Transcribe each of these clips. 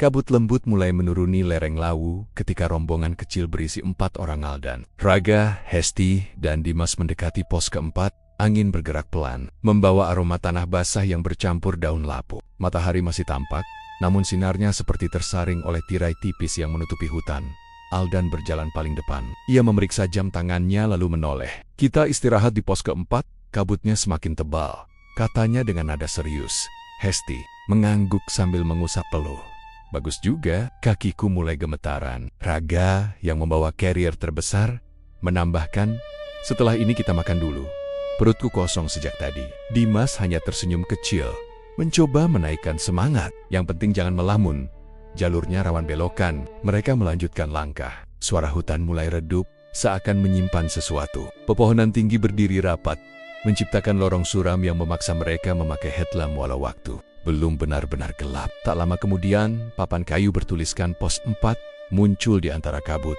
Kabut lembut mulai menuruni lereng Lawu ketika rombongan kecil berisi 4 orang Aldan, Raga, Hesti, dan Dimas mendekati pos keempat. Angin bergerak pelan, membawa aroma tanah basah yang bercampur daun lapuk. Matahari masih tampak, namun sinarnya seperti tersaring oleh tirai tipis yang menutupi hutan. Aldan berjalan paling depan. Ia memeriksa jam tangannya lalu menoleh. "Kita istirahat di pos keempat." Kabutnya semakin tebal, katanya dengan nada serius. Hesti mengangguk sambil mengusap peluh. "Bagus juga." Kakiku mulai gemetaran. Raga yang membawa carrier terbesar menambahkan, "Setelah ini kita makan dulu. Perutku kosong sejak tadi." Dimas hanya tersenyum kecil, mencoba menaikkan semangat. "Yang penting jangan melamun. Jalurnya rawan belokan." Mereka melanjutkan langkah. Suara hutan mulai redup, seakan menyimpan sesuatu. Pepohonan tinggi berdiri rapat, menciptakan lorong suram yang memaksa mereka memakai headlamp walau waktu belum benar-benar gelap. Tak lama kemudian, papan kayu bertuliskan pos 4 muncul di antara kabut.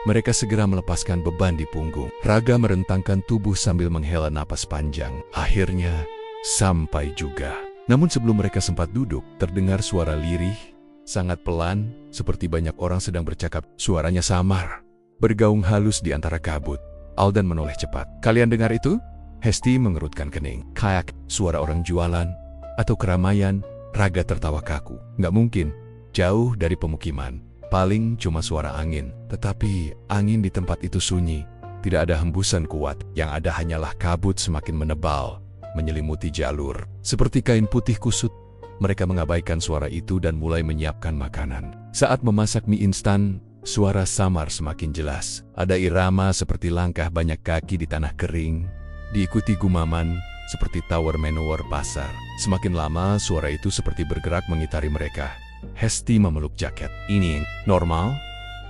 Mereka segera melepaskan beban di punggung. Raga merentangkan tubuh sambil menghela napas panjang. Akhirnya, sampai juga. Namun sebelum mereka sempat duduk, terdengar suara lirih, sangat pelan, seperti banyak orang sedang bercakap. Suaranya samar, bergaung halus di antara kabut. Aldan menoleh cepat. "Kalian dengar itu?" Hesti mengerutkan kening. "Kayak suara orang jualan atau keramaian." Raga tertawa kaku. "Nggak mungkin, jauh dari pemukiman. Paling cuma suara angin." Tetapi angin di tempat itu sunyi. Tidak ada hembusan kuat. Yang ada hanyalah kabut semakin menebal, menyelimuti jalur. Seperti kain putih kusut, mereka mengabaikan suara itu dan mulai menyiapkan makanan. Saat memasak mie instan, suara samar semakin jelas. Ada irama seperti langkah banyak kaki di tanah kering, diikuti gumaman seperti tower menor pasar. Semakin lama, suara itu seperti bergerak mengitari mereka. Hesti memeluk jaket. "Ini normal?"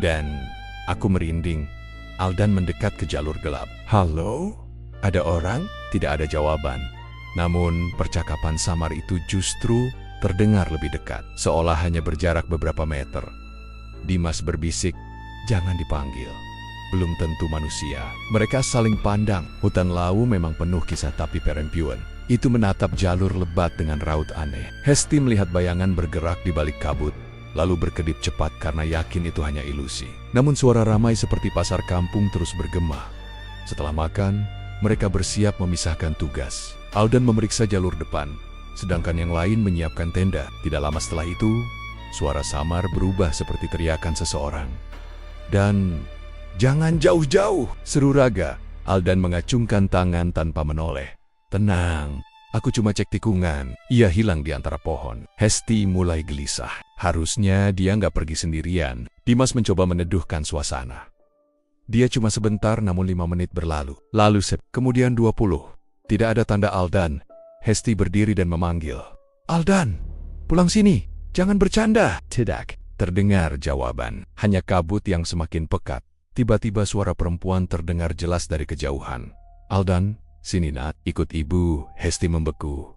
Dan aku merinding. Aldan mendekat ke jalur gelap. "Halo? Ada orang?" Tidak ada jawaban. Namun, percakapan samar itu justru terdengar lebih dekat, seolah hanya berjarak beberapa meter. Dimas berbisik, "Jangan dipanggil. Belum tentu manusia." Mereka saling pandang. Hutan Lawu memang penuh kisah tapi perempuan. Itu menatap jalur lebat dengan raut aneh. Hesti melihat bayangan bergerak di balik kabut, lalu berkedip cepat karena yakin itu hanya ilusi. Namun suara ramai seperti pasar kampung terus bergema. Setelah makan, mereka bersiap memisahkan tugas. Aldan memeriksa jalur depan, sedangkan yang lain menyiapkan tenda. Tidak lama setelah itu, suara samar berubah seperti teriakan seseorang. Dan "Jangan jauh-jauh!" seru Raga. Aldan mengacungkan tangan tanpa menoleh. "Tenang, aku cuma cek tikungan." Ia hilang di antara pohon. Hesti mulai gelisah. Harusnya dia nggak pergi sendirian. Dimas mencoba meneduhkan suasana. Dia cuma sebentar, namun 5 menit berlalu. Lalu kemudian 20. Tidak ada tanda Aldan. Hesti berdiri dan memanggil. "Aldan, pulang sini. Jangan bercanda." "Tidak." Terdengar jawaban. Hanya kabut yang semakin pekat. Tiba-tiba suara perempuan terdengar jelas dari kejauhan. "Aldan, sini nak, ikut ibu." Hesti membeku.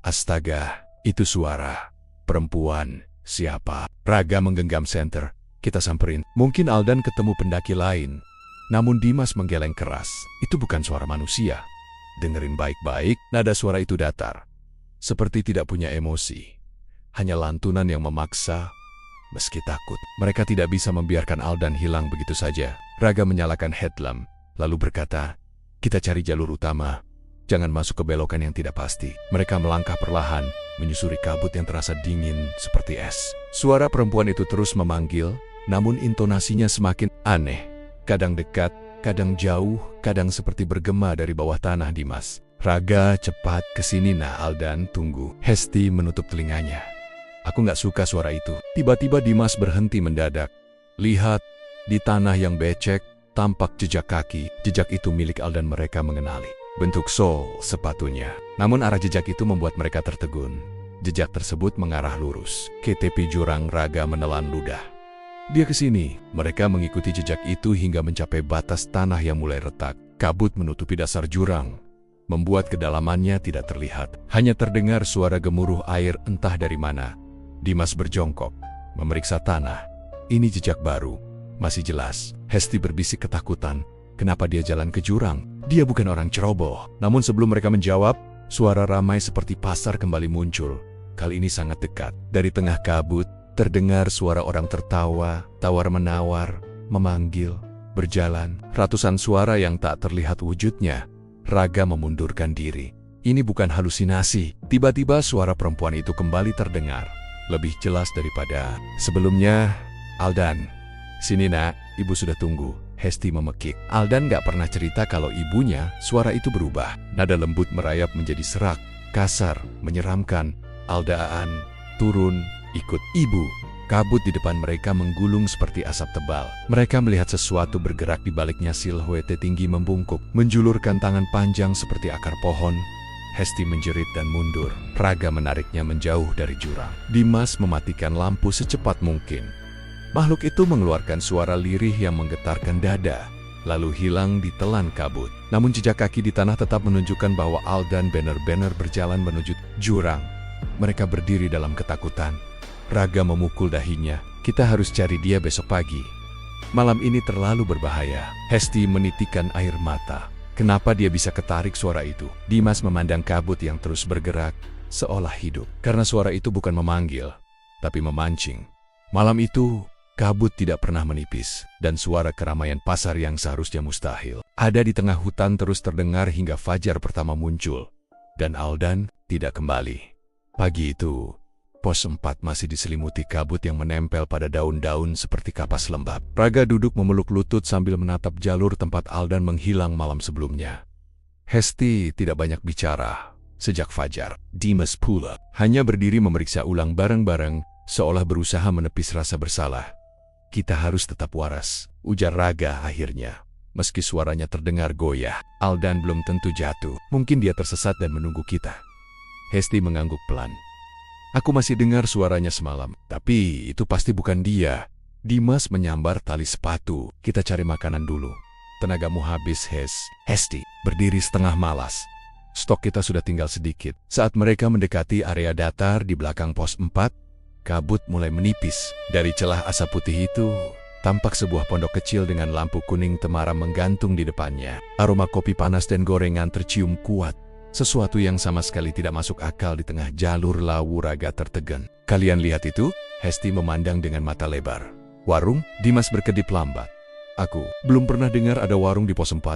Astaga, itu suara perempuan. Siapa? Raga menggenggam senter. "Kita samperin." Mungkin Aldan ketemu pendaki lain. Namun Dimas menggeleng keras. "Itu bukan suara manusia. Dengerin baik-baik." Nada suara itu datar, seperti tidak punya emosi. Hanya lantunan yang memaksa. Meski takut, mereka tidak bisa membiarkan Aldan hilang begitu saja. Raga menyalakan headlamp, lalu berkata, "Kita cari jalur utama. Jangan masuk ke belokan yang tidak pasti." Mereka melangkah perlahan, menyusuri kabut yang terasa dingin seperti es. Suara perempuan itu terus memanggil, namun intonasinya semakin aneh. Kadang dekat, kadang jauh, kadang seperti bergema dari bawah tanah. "Dimas, Raga, cepat kesini nah." "Aldan, tunggu." Hesti menutup telinganya. "Aku nggak suka suara itu." Tiba-tiba Dimas berhenti mendadak. Lihat, di tanah yang becek, tampak jejak kaki. Jejak itu milik Aldan. Mereka mengenali bentuk sol sepatunya. Namun arah jejak itu membuat mereka tertegun. Jejak tersebut mengarah lurus ke tepi jurang. Raga menelan ludah. "Dia ke sini." Mereka mengikuti jejak itu hingga mencapai batas tanah yang mulai retak. Kabut menutupi dasar jurang, membuat kedalamannya tidak terlihat. Hanya terdengar suara gemuruh air entah dari mana. Dimas berjongkok, memeriksa tanah. Ini jejak baru, masih jelas. Hesti berbisik ketakutan. Kenapa dia jalan ke jurang? Dia bukan orang ceroboh. Namun sebelum mereka menjawab, suara ramai seperti pasar kembali muncul. Kali ini sangat dekat. Dari tengah kabut, Terdengar suara orang tertawa, tawar-menawar, memanggil, berjalan. Ratusan suara yang tak terlihat wujudnya. Raga memundurkan diri. Ini bukan halusinasi. Tiba-tiba suara perempuan itu kembali terdengar. Lebih jelas daripada sebelumnya. Aldan, sini nak, ibu sudah tunggu. Hesti memekik. Aldan gak pernah cerita kalau ibunya, suara itu berubah. Nada lembut merayap menjadi serak, kasar, menyeramkan. Aldaan, turun, ikut ibu. Kabut di depan mereka menggulung seperti asap tebal. Mereka melihat sesuatu bergerak di baliknya. Silhouette tinggi membungkuk, menjulurkan tangan panjang seperti akar pohon. Hesti menjerit dan mundur. Raga menariknya menjauh dari jurang. Dimas mematikan lampu secepat mungkin. Makhluk itu mengeluarkan suara lirih yang menggetarkan dada, lalu hilang di telan kabut. Namun jejak kaki di tanah tetap menunjukkan bahwa Aldan benar-benar berjalan menuju jurang. Mereka berdiri dalam ketakutan. Raga memukul dahinya. Kita harus cari dia besok pagi. Malam ini terlalu berbahaya. Hesti menitikkan air mata. Kenapa dia bisa ketarik suara itu? Dimas memandang kabut yang terus bergerak, seolah hidup. Karena suara itu bukan memanggil, tapi memancing. Malam itu, kabut tidak pernah menipis, dan suara keramaian pasar yang seharusnya mustahil ada di tengah hutan terus terdengar hingga fajar pertama muncul. Dan Aldan tidak kembali. Pagi itu, pos 4 masih diselimuti kabut yang menempel pada daun-daun seperti kapas lembab. Raga duduk memeluk lutut sambil menatap jalur tempat Aldan menghilang malam sebelumnya. Hesti tidak banyak bicara. Sejak fajar, Dimas pula hanya berdiri memeriksa ulang barang-barang, seolah berusaha menepis rasa bersalah. Kita harus tetap waras, ujar Raga akhirnya. Meski suaranya terdengar goyah, Aldan belum tentu jatuh. Mungkin dia tersesat dan menunggu kita. Hesti mengangguk pelan. Aku masih dengar suaranya semalam, tapi itu pasti bukan dia. Dimas menyambar tali sepatu. Kita cari makanan dulu. Tenagamu habis, Hesti berdiri setengah malas. Stok kita sudah tinggal sedikit. Saat mereka mendekati area datar di belakang pos 4, kabut mulai menipis. Dari celah asap putih itu, tampak sebuah pondok kecil dengan lampu kuning temaram menggantung di depannya. Aroma kopi panas dan gorengan tercium kuat. Sesuatu yang sama sekali tidak masuk akal di tengah jalur lawu. Raga tertegun. Kalian lihat itu? Hesti memandang dengan mata lebar. Warung? Dimas berkedip lambat. Aku belum pernah dengar ada warung di pos 4.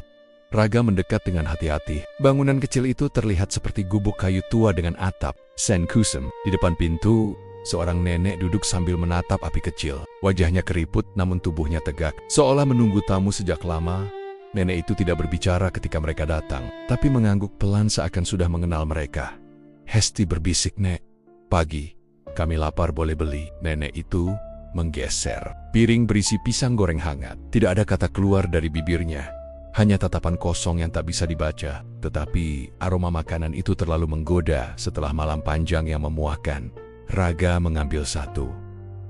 Raga mendekat dengan hati-hati. Bangunan kecil itu terlihat seperti gubuk kayu tua dengan atap. Sen kusem. Di depan pintu, seorang nenek duduk sambil menatap api kecil. Wajahnya keriput namun tubuhnya tegak. Seolah menunggu tamu sejak lama. Nenek itu tidak berbicara ketika mereka datang, tapi mengangguk pelan seakan sudah mengenal mereka. Hesti berbisik, Nek. Pagi, kami lapar, boleh beli. Nenek itu menggeser piring berisi pisang goreng hangat. Tidak ada kata keluar dari bibirnya. Hanya tatapan kosong yang tak bisa dibaca. Tetapi aroma makanan itu terlalu menggoda setelah malam panjang yang memuahkan. Raga mengambil satu.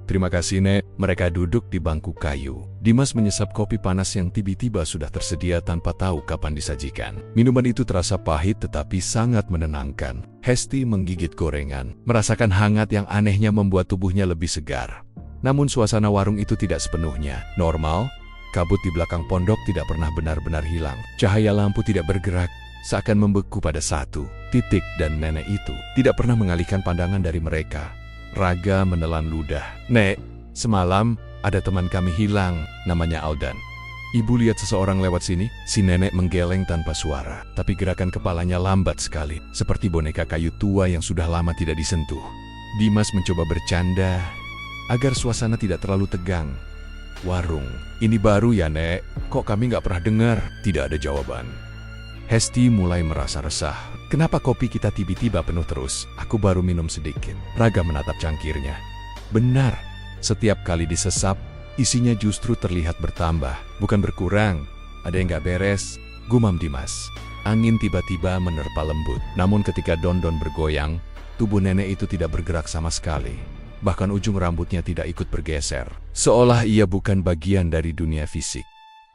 Terima kasih, Nek. Mereka duduk di bangku kayu. Dimas menyesap kopi panas yang tiba-tiba sudah tersedia tanpa tahu kapan disajikan. Minuman itu terasa pahit tetapi sangat menenangkan. Hesti menggigit gorengan, merasakan hangat yang anehnya membuat tubuhnya lebih segar. Namun suasana warung itu tidak sepenuhnya normal. Kabut di belakang pondok tidak pernah benar-benar hilang. Cahaya lampu tidak bergerak, seakan membeku pada satu titik, dan nenek itu tidak pernah mengalihkan pandangan dari mereka. Raga menelan ludah. Nek, semalam ada teman kami hilang, namanya Aldan. Ibu lihat seseorang lewat sini? Si nenek menggeleng tanpa suara, tapi gerakan kepalanya lambat sekali, seperti boneka kayu tua yang sudah lama tidak disentuh. Dimas mencoba bercanda, agar suasana tidak terlalu tegang. Warung, ini baru ya, Nek? Kok kami nggak pernah dengar? Tidak ada jawaban. Hesti mulai merasa resah. Kenapa kopi kita tiba-tiba penuh terus? Aku baru minum sedikit. Raga menatap cangkirnya. Benar, setiap kali disesap, isinya justru terlihat bertambah, bukan berkurang. Ada yang gak beres, gumam Dimas. Angin tiba-tiba menerpa lembut. Namun ketika Dondon bergoyang, tubuh nenek itu tidak bergerak sama sekali. Bahkan ujung rambutnya tidak ikut bergeser. Seolah ia bukan bagian dari dunia fisik.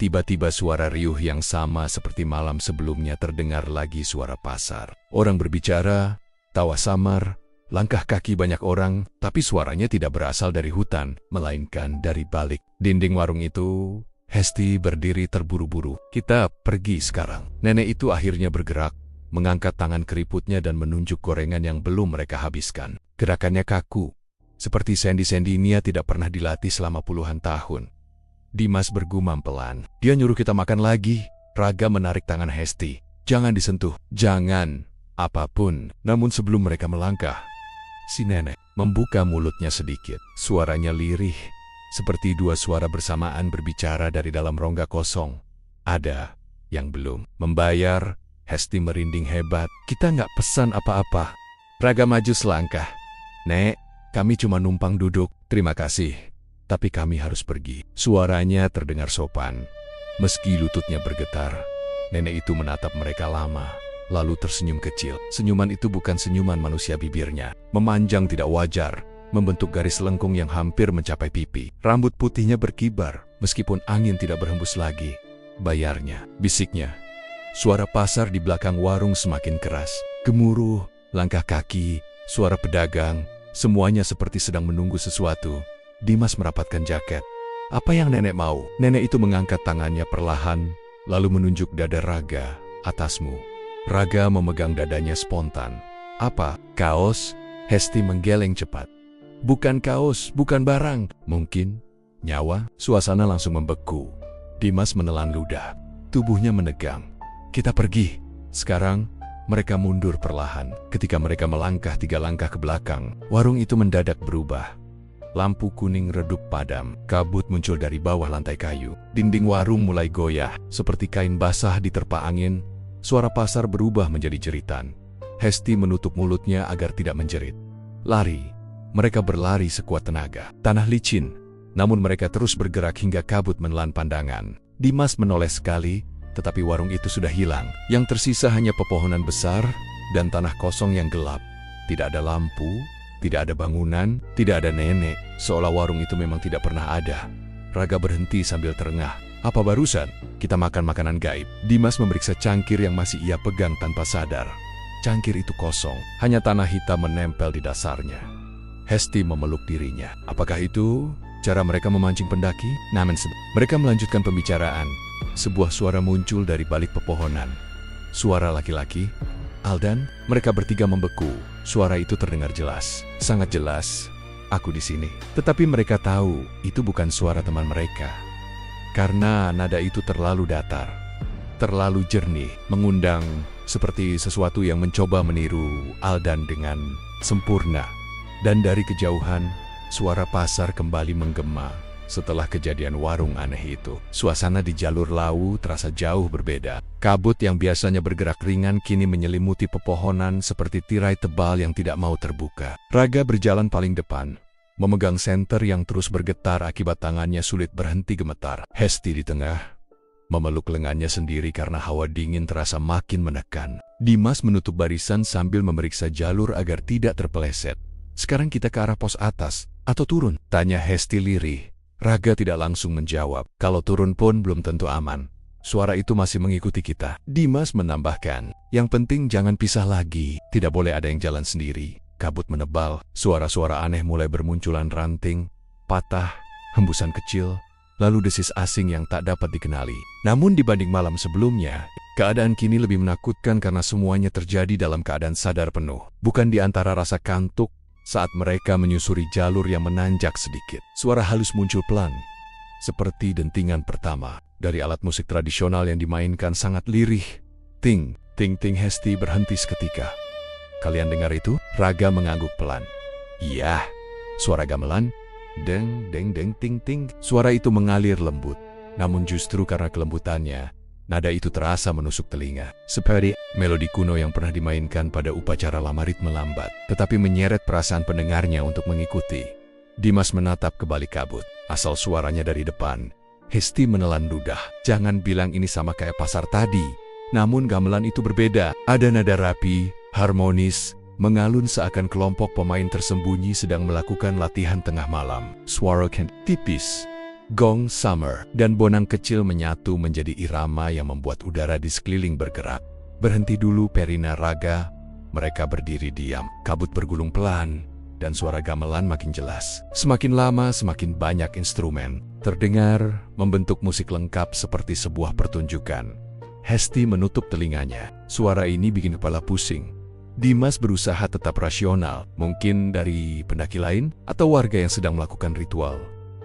Tiba-tiba suara riuh yang sama seperti malam sebelumnya terdengar lagi, suara pasar. Orang berbicara, tawa samar, langkah kaki banyak orang, tapi suaranya tidak berasal dari hutan, melainkan dari balik dinding warung itu. Hesti berdiri terburu-buru. Kita pergi sekarang. Nenek itu akhirnya bergerak, mengangkat tangan keriputnya dan menunjuk gorengan yang belum mereka habiskan. Gerakannya kaku, Seperti sendi-sendi Nia tidak pernah dilatih selama puluhan tahun. Dimas bergumam pelan. Dia nyuruh kita makan lagi. Raga menarik tangan Hesti. Jangan disentuh. Jangan. Apapun. Namun sebelum mereka melangkah, si nenek membuka mulutnya sedikit. Suaranya lirih. Seperti dua suara bersamaan berbicara dari dalam rongga kosong. Ada yang belum membayar. Hesti merinding hebat. Kita nggak pesan apa-apa. Raga maju selangkah. Nek, kami cuma numpang duduk. Terima kasih. Tapi kami harus pergi. Suaranya terdengar sopan. Meski lututnya bergetar, nenek itu menatap mereka lama. Lalu tersenyum kecil. Senyuman itu bukan senyuman manusia bibirnya. Memanjang tidak wajar. Membentuk garis lengkung yang hampir mencapai pipi. Rambut putihnya berkibar. Meskipun angin tidak berhembus lagi. Bayarnya, bisiknya. Suara pasar di belakang warung semakin keras. Gemuruh, langkah kaki, suara pedagang. Semuanya seperti sedang menunggu sesuatu. Dimas merapatkan jaket. Apa yang nenek mau? Nenek itu mengangkat tangannya perlahan, lalu menunjuk dada Raga. Atasmu. Raga memegang dadanya spontan. Apa? Kaos? Hesti menggeleng cepat. Bukan kaos, bukan barang. Mungkin nyawa? Suasana langsung membeku. Dimas menelan ludah. Tubuhnya menegang. Kita pergi. Sekarang, mereka mundur perlahan. Ketika mereka melangkah 3 langkah ke belakang, warung itu mendadak berubah. Lampu kuning redup padam. Kabut muncul dari bawah lantai kayu. Dinding warung mulai goyah, seperti kain basah diterpa angin. Suara pasar berubah menjadi jeritan. Hesti menutup mulutnya agar tidak menjerit. Lari. Mereka berlari sekuat tenaga. Tanah licin, namun mereka terus bergerak hingga kabut menelan pandangan. Dimas menoleh sekali, tetapi warung itu sudah hilang. Yang tersisa hanya pepohonan besar dan tanah kosong yang gelap. Tidak ada lampu, tidak ada bangunan, tidak ada nenek. Seolah warung itu memang tidak pernah ada. Raga berhenti sambil terengah. Apa barusan? Kita makan makanan gaib. Dimas memeriksa cangkir yang masih ia pegang tanpa sadar. Cangkir itu kosong, hanya tanah hitam menempel di dasarnya. Hesti memeluk dirinya. Apakah itu cara mereka memancing pendaki? Namun mereka melanjutkan pembicaraan. Sebuah suara muncul dari balik pepohonan. Suara laki-laki. Aldan, mereka bertiga membeku. Suara itu terdengar jelas. Sangat jelas. Aku di sini. Tetapi mereka tahu itu bukan suara teman mereka. Karena nada itu terlalu datar. Terlalu jernih. Mengundang seperti sesuatu yang mencoba meniru Aldan dengan sempurna. Dan dari kejauhan, suara pasar kembali menggema. Setelah kejadian warung aneh itu, suasana di jalur Lawu terasa jauh berbeda. Kabut yang biasanya bergerak ringan kini menyelimuti pepohonan seperti tirai tebal yang tidak mau terbuka. Raga berjalan paling depan, memegang senter yang terus bergetar akibat tangannya sulit berhenti gemetar. Hesti di tengah, memeluk lengannya sendiri karena hawa dingin terasa makin menekan. Dimas menutup barisan sambil memeriksa jalur agar tidak terpeleset. Sekarang kita ke arah pos atas, atau turun? Tanya Hesti lirih. Raga tidak langsung menjawab. Kalau turun pun belum tentu aman. Suara itu masih mengikuti kita. Dimas menambahkan, yang penting jangan pisah lagi. Tidak boleh ada yang jalan sendiri. Kabut menebal, suara-suara aneh mulai bermunculan ranting, patah, hembusan kecil, lalu desis asing yang tak dapat dikenali. Namun dibanding malam sebelumnya, keadaan kini lebih menakutkan karena semuanya terjadi dalam keadaan sadar penuh. Bukan di antara rasa kantuk. Saat mereka menyusuri jalur yang menanjak sedikit, suara halus muncul pelan, seperti dentingan pertama dari alat musik tradisional yang dimainkan sangat lirih. Ting, ting, ting. Hesti berhenti seketika. Kalian dengar itu? Raga mengangguk pelan. Iya, suara gamelan. Deng, deng, deng, ting, ting. Suara itu mengalir lembut, namun justru karena kelembutannya, nada itu terasa menusuk telinga. Seperti melodi kuno yang pernah dimainkan pada upacara lamarit melambat, tetapi menyeret perasaan pendengarnya untuk mengikuti. Dimas menatap ke balik kabut. Asal suaranya dari depan. Hesti menelan ludah. Jangan bilang ini sama kayak pasar tadi. Namun gamelan itu berbeda. Ada nada rapi, harmonis, mengalun seakan kelompok pemain tersembunyi sedang melakukan latihan tengah malam. Suara tipis, gong summer, dan bonang kecil menyatu menjadi irama yang membuat udara di sekeliling bergerak. Berhenti dulu, Perina, Raga. Mereka berdiri diam. Kabut bergulung pelan, dan suara gamelan makin jelas. Semakin lama, semakin banyak instrumen terdengar, membentuk musik lengkap seperti sebuah pertunjukan. Hesti menutup telinganya. Suara ini bikin kepala pusing. Dimas berusaha tetap rasional, mungkin dari pendaki lain atau warga yang sedang melakukan ritual.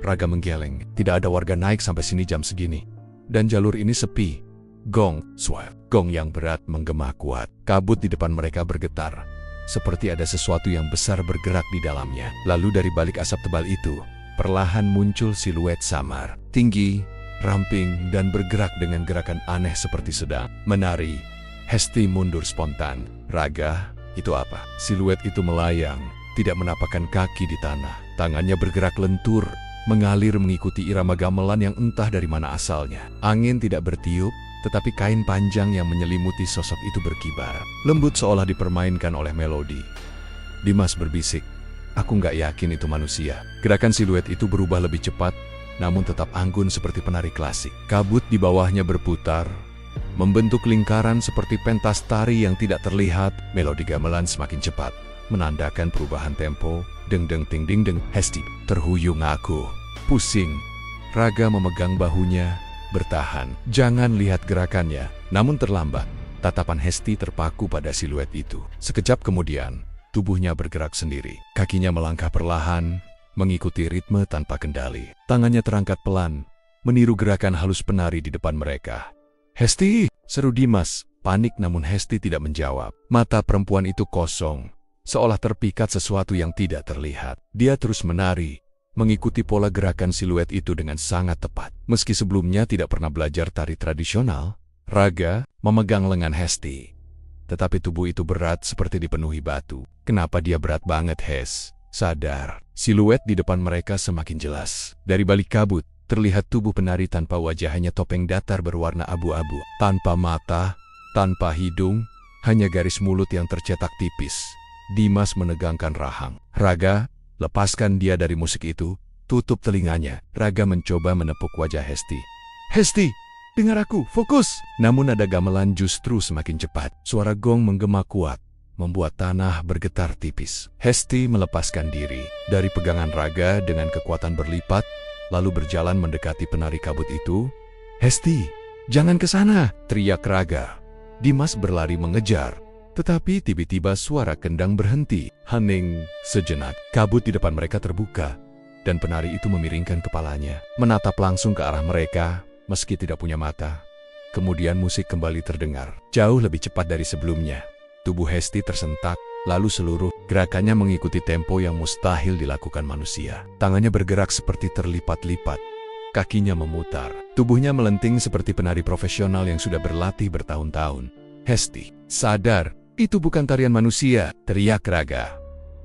Raga menggeleng, tidak ada warga naik sampai sini jam segini. Dan jalur ini sepi. Gong, swab, gong yang berat menggema kuat. Kabut di depan mereka bergetar, seperti ada sesuatu yang besar bergerak di dalamnya. Lalu dari balik asap tebal itu, perlahan muncul siluet samar, tinggi, ramping, dan bergerak dengan gerakan aneh seperti sedang menari. Hesti mundur spontan. Raga, itu apa? Siluet itu melayang, tidak menapakkan kaki di tanah. Tangannya bergerak lentur, mengalir mengikuti irama gamelan yang entah dari mana asalnya. Angin tidak bertiup, tetapi kain panjang yang menyelimuti sosok itu berkibar. Lembut seolah dipermainkan oleh melodi. Dimas berbisik, aku nggak yakin itu manusia. Gerakan siluet itu berubah lebih cepat, namun tetap anggun seperti penari klasik. Kabut di bawahnya berputar, membentuk lingkaran seperti pentas tari yang tidak terlihat. Melodi gamelan semakin cepat, menandakan perubahan tempo. Deng deng ting ding deng. Hesti terhuyung aku, pusing. Raga memegang bahunya, bertahan. Jangan lihat gerakannya. Namun terlambat, tatapan Hesti terpaku pada siluet itu. Sekejap kemudian, tubuhnya bergerak sendiri. Kakinya melangkah perlahan, mengikuti ritme tanpa kendali. Tangannya terangkat pelan, meniru gerakan halus penari di depan mereka. Hesti, seru Dimas. Panik namun Hesti tidak menjawab. Mata perempuan itu kosong, seolah terpikat sesuatu yang tidak terlihat. Dia terus menari, mengikuti pola gerakan siluet itu dengan sangat tepat. Meski sebelumnya tidak pernah belajar tari tradisional, Raga memegang lengan Hesti. Tetapi tubuh itu berat seperti dipenuhi batu. Kenapa dia berat banget, Hes? Sadar. Siluet di depan mereka semakin jelas. Dari balik kabut, terlihat tubuh penari tanpa wajah, hanya topeng datar berwarna abu-abu. Tanpa mata, tanpa hidung, hanya garis mulut yang tercetak tipis. Dimas menegangkan rahang. Raga, lepaskan dia dari musik itu, tutup telinganya. Raga mencoba menepuk wajah Hesti. Hesti, dengar aku, fokus! Namun nada gamelan justru semakin cepat. Suara gong menggema kuat, membuat tanah bergetar tipis. Hesti melepaskan diri dari pegangan Raga dengan kekuatan berlipat, lalu berjalan mendekati penari kabut itu. Hesti, jangan ke sana! Teriak Raga. Dimas berlari mengejar, tetapi tiba-tiba suara kendang berhenti. Hening sejenak, kabut di depan mereka terbuka, dan penari itu memiringkan kepalanya, menatap langsung ke arah mereka, meski tidak punya mata. Kemudian musik kembali terdengar, jauh lebih cepat dari sebelumnya. Tubuh Hesti tersentak, lalu seluruh gerakannya mengikuti tempo yang mustahil dilakukan manusia. Tangannya bergerak seperti terlipat-lipat, kakinya memutar, tubuhnya melenting seperti penari profesional yang sudah berlatih bertahun-tahun. Hesti, sadar, itu bukan tarian manusia, teriak Raga.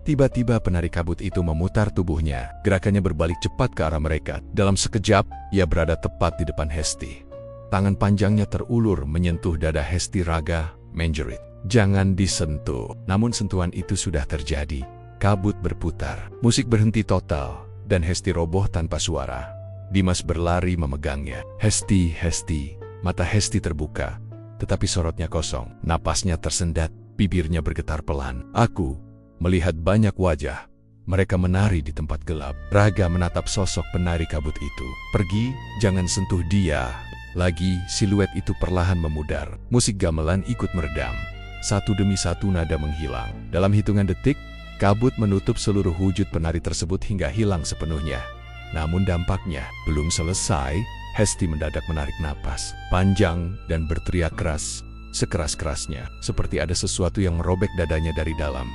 Tiba-tiba penari kabut itu memutar tubuhnya, gerakannya berbalik cepat ke arah mereka. Dalam sekejap, ia berada tepat di depan Hesti. Tangan panjangnya terulur menyentuh dada Hesti. Raga menjerit, jangan disentuh. Namun sentuhan itu sudah terjadi. Kabut berputar, musik berhenti total, dan Hesti roboh tanpa suara. Dimas berlari memegangnya. Hesti, Hesti. Mata Hesti terbuka, tetapi sorotnya kosong. Napasnya tersendat, bibirnya bergetar pelan. Aku melihat banyak wajah. Mereka menari di tempat gelap. Raga menatap sosok penari kabut itu. Pergi, jangan sentuh dia. Lagi, siluet itu perlahan memudar. Musik gamelan ikut meredam. Satu demi satu nada menghilang. Dalam hitungan detik, kabut menutup seluruh wujud penari tersebut hingga hilang sepenuhnya. Namun dampaknya belum selesai. Hesti mendadak menarik napas panjang dan berteriak keras, sekeras-kerasnya, seperti ada sesuatu yang merobek dadanya dari dalam.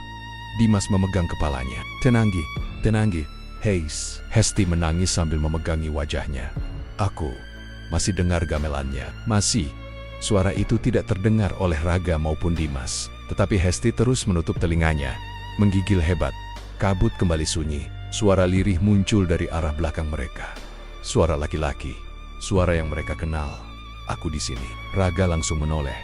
Dimas memegang kepalanya. Tenanggi, tenanggi, Heis. Hesti menangis sambil memegangi wajahnya. Aku masih dengar gamelannya. Masih. Suara itu tidak terdengar oleh Raga maupun Dimas. Tetapi Hesti terus menutup telinganya, menggigil hebat. Kabut kembali sunyi. Suara lirih muncul dari arah belakang mereka. Suara laki-laki. Suara yang mereka kenal. Aku di sini. Raga langsung menoleh.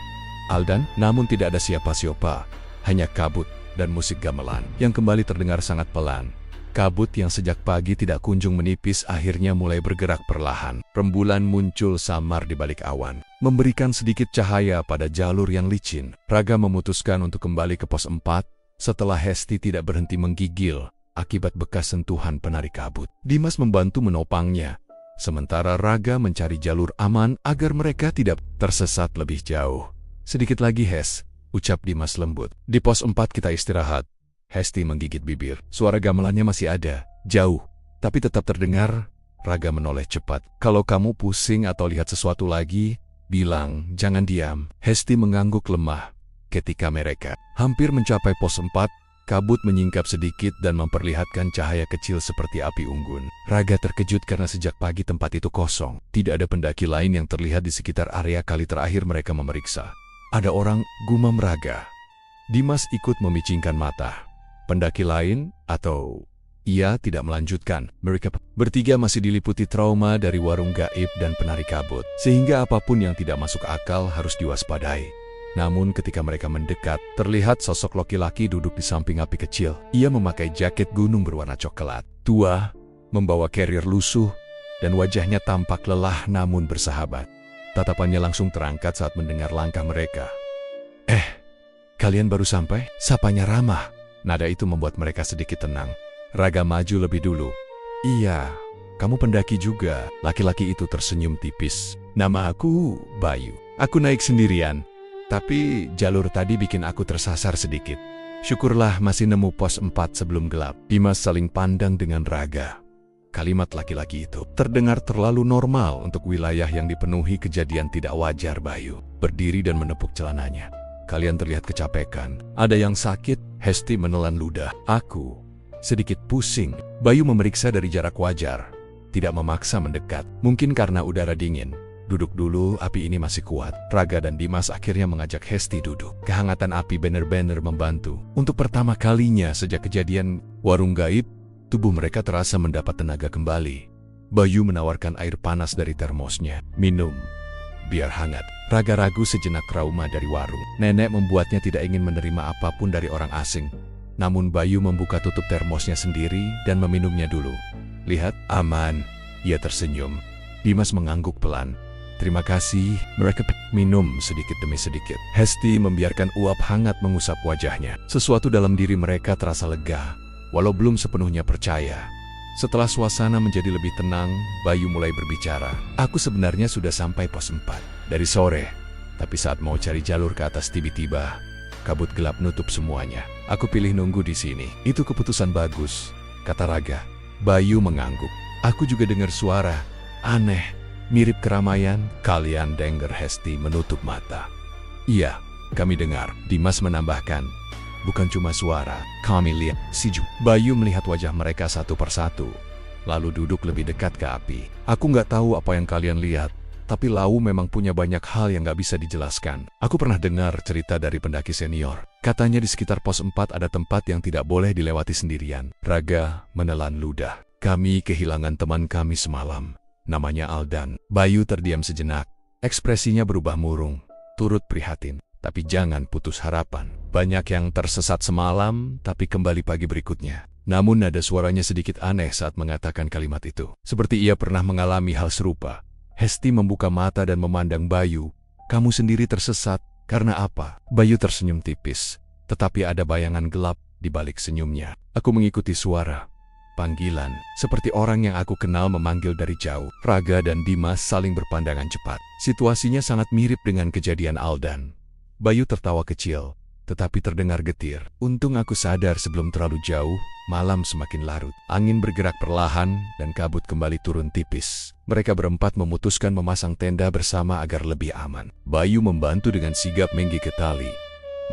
Aldan, namun tidak ada siapa-siapa. Hanya kabut dan musik gamelan yang kembali terdengar sangat pelan. Kabut yang sejak pagi tidak kunjung menipis akhirnya mulai bergerak perlahan. Rembulan muncul samar di balik awan, memberikan sedikit cahaya pada jalur yang licin. Raga memutuskan untuk kembali ke pos 4 setelah Hesti tidak berhenti menggigil akibat bekas sentuhan penari kabut. Dimas membantu menopangnya, sementara Raga mencari jalur aman agar mereka tidak tersesat lebih jauh. Sedikit lagi, Hes. ucap Dimas lembut. Di pos 4 kita istirahat. Hesti menggigit bibir. Suara gamelannya masih ada, jauh, tapi tetap terdengar. Raga menoleh cepat. Kalau kamu pusing atau lihat sesuatu lagi, bilang, jangan diam. Hesti mengangguk lemah. Ketika mereka hampir mencapai pos 4, kabut menyingkap sedikit dan memperlihatkan cahaya kecil seperti api unggun. Raga terkejut karena sejak pagi tempat itu kosong. Tidak ada pendaki lain yang terlihat di sekitar area kali terakhir mereka memeriksa. Ada orang, gumam Raga. Dimas ikut memicingkan mata. Pendaki lain, atau ia tidak melanjutkan. Mereka bertiga masih diliputi trauma dari warung gaib dan penari kabut, sehingga apapun yang tidak masuk akal harus diwaspadai. Namun ketika mereka mendekat, terlihat sosok laki-laki duduk di samping api kecil. Ia memakai jaket gunung berwarna coklat, tua, membawa carrier lusuh, dan wajahnya tampak lelah namun bersahabat. Tatapannya langsung terangkat saat mendengar langkah mereka. Kalian baru sampai? Sapanya ramah. Nada itu membuat mereka sedikit tenang. Raga maju lebih dulu. Iya, kamu pendaki juga. Laki-laki itu tersenyum tipis. Nama aku Bayu. Aku naik sendirian. Tapi jalur tadi bikin aku tersasar sedikit. Syukurlah masih nemu pos 4 sebelum gelap. Dimas saling pandang dengan Raga. Kalimat laki-laki itu terdengar terlalu normal untuk wilayah yang dipenuhi kejadian tidak wajar. Bayu berdiri dan menepuk celananya. Kalian terlihat kecapekan. Ada yang sakit? Hesti menelan ludah. Aku sedikit pusing. Bayu memeriksa dari jarak wajar. Tidak memaksa mendekat. Mungkin karena udara dingin. Duduk dulu, api ini masih kuat. Raga dan Dimas akhirnya mengajak Hesti duduk. Kehangatan api benar-benar membantu. Untuk pertama kalinya sejak kejadian warung gaib, tubuh mereka terasa mendapat tenaga kembali. Bayu menawarkan air panas dari termosnya. Minum, biar hangat. Raga ragu sejenak trauma dari warung. Nenek membuatnya tidak ingin menerima apapun dari orang asing. Namun Bayu membuka tutup termosnya sendiri dan meminumnya dulu. Lihat, aman. Ia tersenyum. Dimas mengangguk pelan. Terima kasih. Mereka minum sedikit demi sedikit. Hesti membiarkan uap hangat mengusap wajahnya. Sesuatu dalam diri mereka terasa lega, walau belum sepenuhnya percaya. Setelah suasana menjadi lebih tenang, Bayu mulai berbicara. Aku sebenarnya sudah sampai pos 4 dari sore, tapi saat mau cari jalur ke atas tiba-tiba kabut gelap nutup semuanya. Aku pilih nunggu di sini. Itu keputusan bagus, kata Raga. Bayu mengangguk. Aku juga dengar suara aneh, mirip keramaian. Kalian dengar? Hesti menutup mata. Iya, kami dengar. Dimas menambahkan. Bukan cuma suara, kami lihat. Bayu melihat wajah mereka satu persatu, lalu duduk lebih dekat ke api. Aku nggak tahu apa yang kalian lihat, tapi Lau memang punya banyak hal yang nggak bisa dijelaskan. Aku pernah dengar cerita dari pendaki senior. Katanya di sekitar pos 4 ada tempat yang tidak boleh dilewati sendirian. Raga menelan ludah. Kami kehilangan teman kami semalam. Namanya Aldan. Bayu terdiam sejenak. Ekspresinya berubah murung, turut prihatin. Tapi jangan putus harapan. Banyak yang tersesat semalam, tapi kembali pagi berikutnya. Namun nada suaranya sedikit aneh saat mengatakan kalimat itu. Seperti ia pernah mengalami hal serupa. Hesti membuka mata dan memandang Bayu. Kamu sendiri tersesat, karena apa? Bayu tersenyum tipis, tetapi ada bayangan gelap di balik senyumnya. Aku mengikuti suara. Panggilan, seperti orang yang aku kenal memanggil dari jauh. Raga dan Dimas saling berpandangan cepat. Situasinya sangat mirip dengan kejadian Aldan. Bayu tertawa kecil, tetapi terdengar getir. Untung aku sadar sebelum terlalu jauh. Malam semakin larut. Angin bergerak perlahan dan kabut kembali turun tipis. Mereka berempat memutuskan memasang tenda bersama agar lebih aman. Bayu membantu dengan sigap menggigit tali,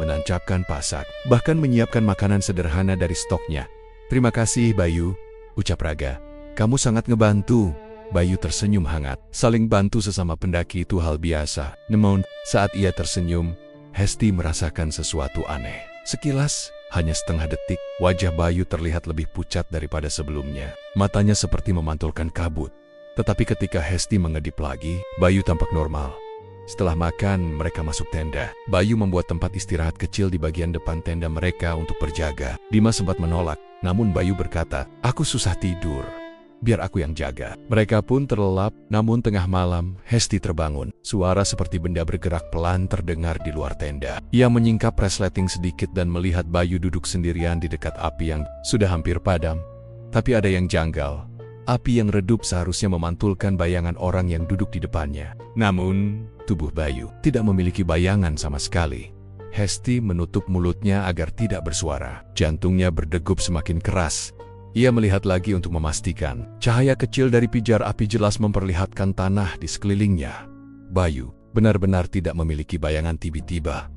menancapkan pasak, bahkan menyiapkan makanan sederhana dari stoknya. Terima kasih Bayu, ucap Raga. Kamu sangat ngebantu. Bayu tersenyum hangat. Saling bantu sesama pendaki itu hal biasa. Namun, saat ia tersenyum, Hesti merasakan sesuatu aneh. Sekilas, hanya setengah detik, wajah Bayu terlihat lebih pucat daripada sebelumnya. Matanya seperti memantulkan kabut. Tetapi ketika Hesti mengedip lagi, Bayu tampak normal. Setelah makan, mereka masuk tenda. Bayu membuat tempat istirahat kecil di bagian depan tenda mereka untuk berjaga. Dimas sempat menolak, namun Bayu berkata, "Aku susah tidur. Biar aku yang jaga." Mereka pun terlelap, namun tengah malam, Hesti terbangun. Suara seperti benda bergerak pelan terdengar di luar tenda. Ia menyingkap resleting sedikit dan melihat Bayu duduk sendirian di dekat api yang sudah hampir padam. Tapi ada yang janggal. Api yang redup seharusnya memantulkan bayangan orang yang duduk di depannya. Namun, tubuh Bayu tidak memiliki bayangan sama sekali. Hesti menutup mulutnya agar tidak bersuara. Jantungnya berdegup semakin keras. Ia melihat lagi untuk memastikan. Cahaya kecil dari pijar api jelas memperlihatkan tanah di sekelilingnya. Bayu benar-benar tidak memiliki bayangan. Tiba-tiba